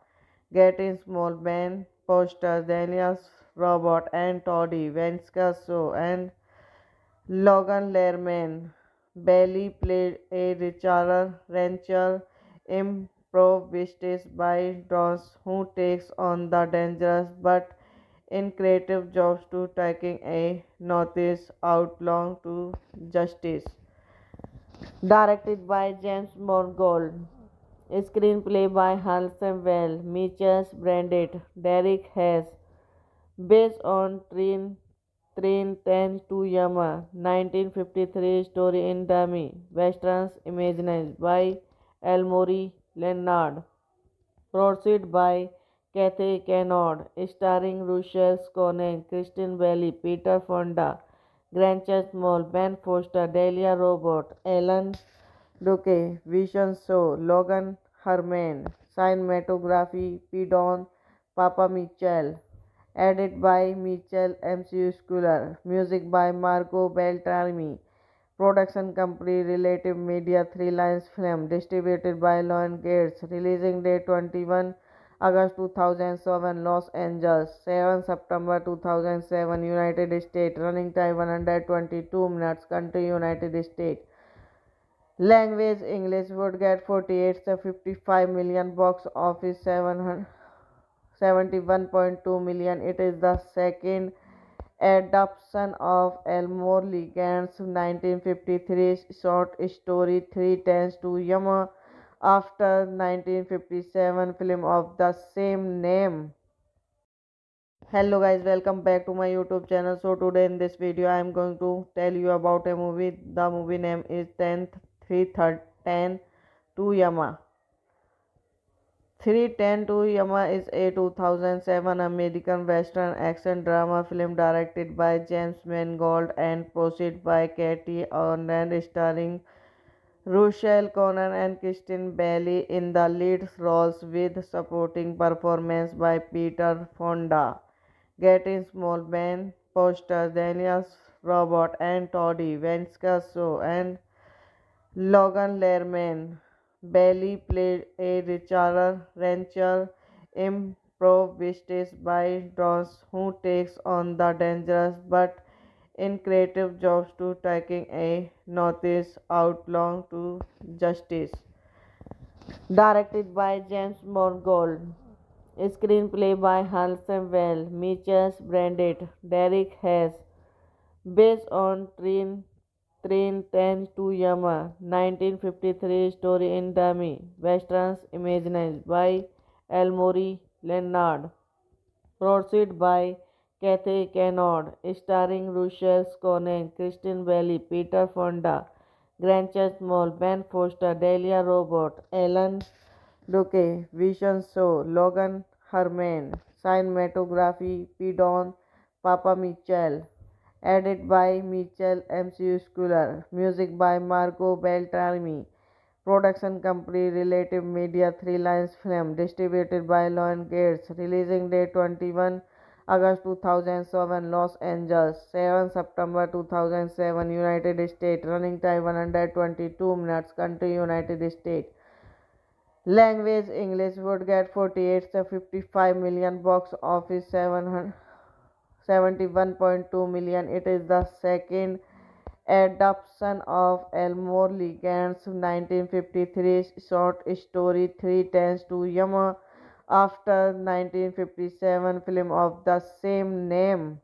Getting Small, Ben Foster, Daniels Robert, and Toddy Venskaso, and Logan Lerman. Bailey played a rancher improvised by Dawes, who takes on the dangerous but creative jobs to taking a novice outlaw to justice. Directed by James Mangold. Screenplay by Hanson Well, Mitchell Brandit, Derek Hess. Based on Train 10 to Yama, 1953 story in dummy, westerns imagined by Elmore Leonard. Produced by Kathy Kennard, starring Rochelle Conan, Kristen Bailey, Peter Fonda, Grant Moll, Ben Foster, Delia Robert, Alan Duque, Vision Show, Logan Herman, Cinematography, Pidon, Papa Mitchell, edit by Mitchell MCU Schooler, music by Marco Beltrami, production company Relative Media 3 Lines Film, distributed by Lion Gates, releasing date 21 August 2007, Los Angeles. 7 September 2007, United States. Running time 122 minutes. Country United States. Language English. Would get 48 to 55 million. Box office 71.2 million. It is the second adaptation of Elmore Leggand's 1953 short story Three Tens to Yama after 1957 film of the same name. Hello guys, welcome back to my YouTube channel. So today in this video I am going to tell you about a movie. The movie name is 10 to Yama. 310 to Yama is a 2007 American Western action drama film directed by James Mangold and produced by Katie Arndt, starring Rochelle Conan and Kristen Bailey in the lead roles with supporting performance by Peter Fonda, Getting Small, Ben Foster, Daniel Robert, and Toddy Venkasio, and Logan Lerman. Bailey played a rancher improvised by Dawes who takes on the dangerous but creative jobs to taking a novice outlaw to justice. Directed by James Mangold. Screenplay by Hanson Well, Mitchell Brandit, Derek Hess. Based on Train 10 to Yama, 1953 story in dummy, westerns imagined by Elmore Leonard, produced by Kathy Kennard, starring Rochelle Conan, Kristen Bailey, Peter Fonda, Grancha Small, Ben Foster, Delia Robert, Alan Duque, Vision Show, Logan Herman, cinematography, Pidon Papa Mitchell, edited by Mitchell MCU Schooler, music by Marco Beltrami, production company Relative Media 3 Lines Film, distributed by Lion Gates, releasing date 21 August 2007, Los Angeles, 7 September 2007, United States, running time 122 minutes, country United States. Language English would get 48 to 55 million, box office 71.2 million. It is the second adaptation of Elmore Leggand's 1953 short story Three Tens to Yama after 1957 film of the same name.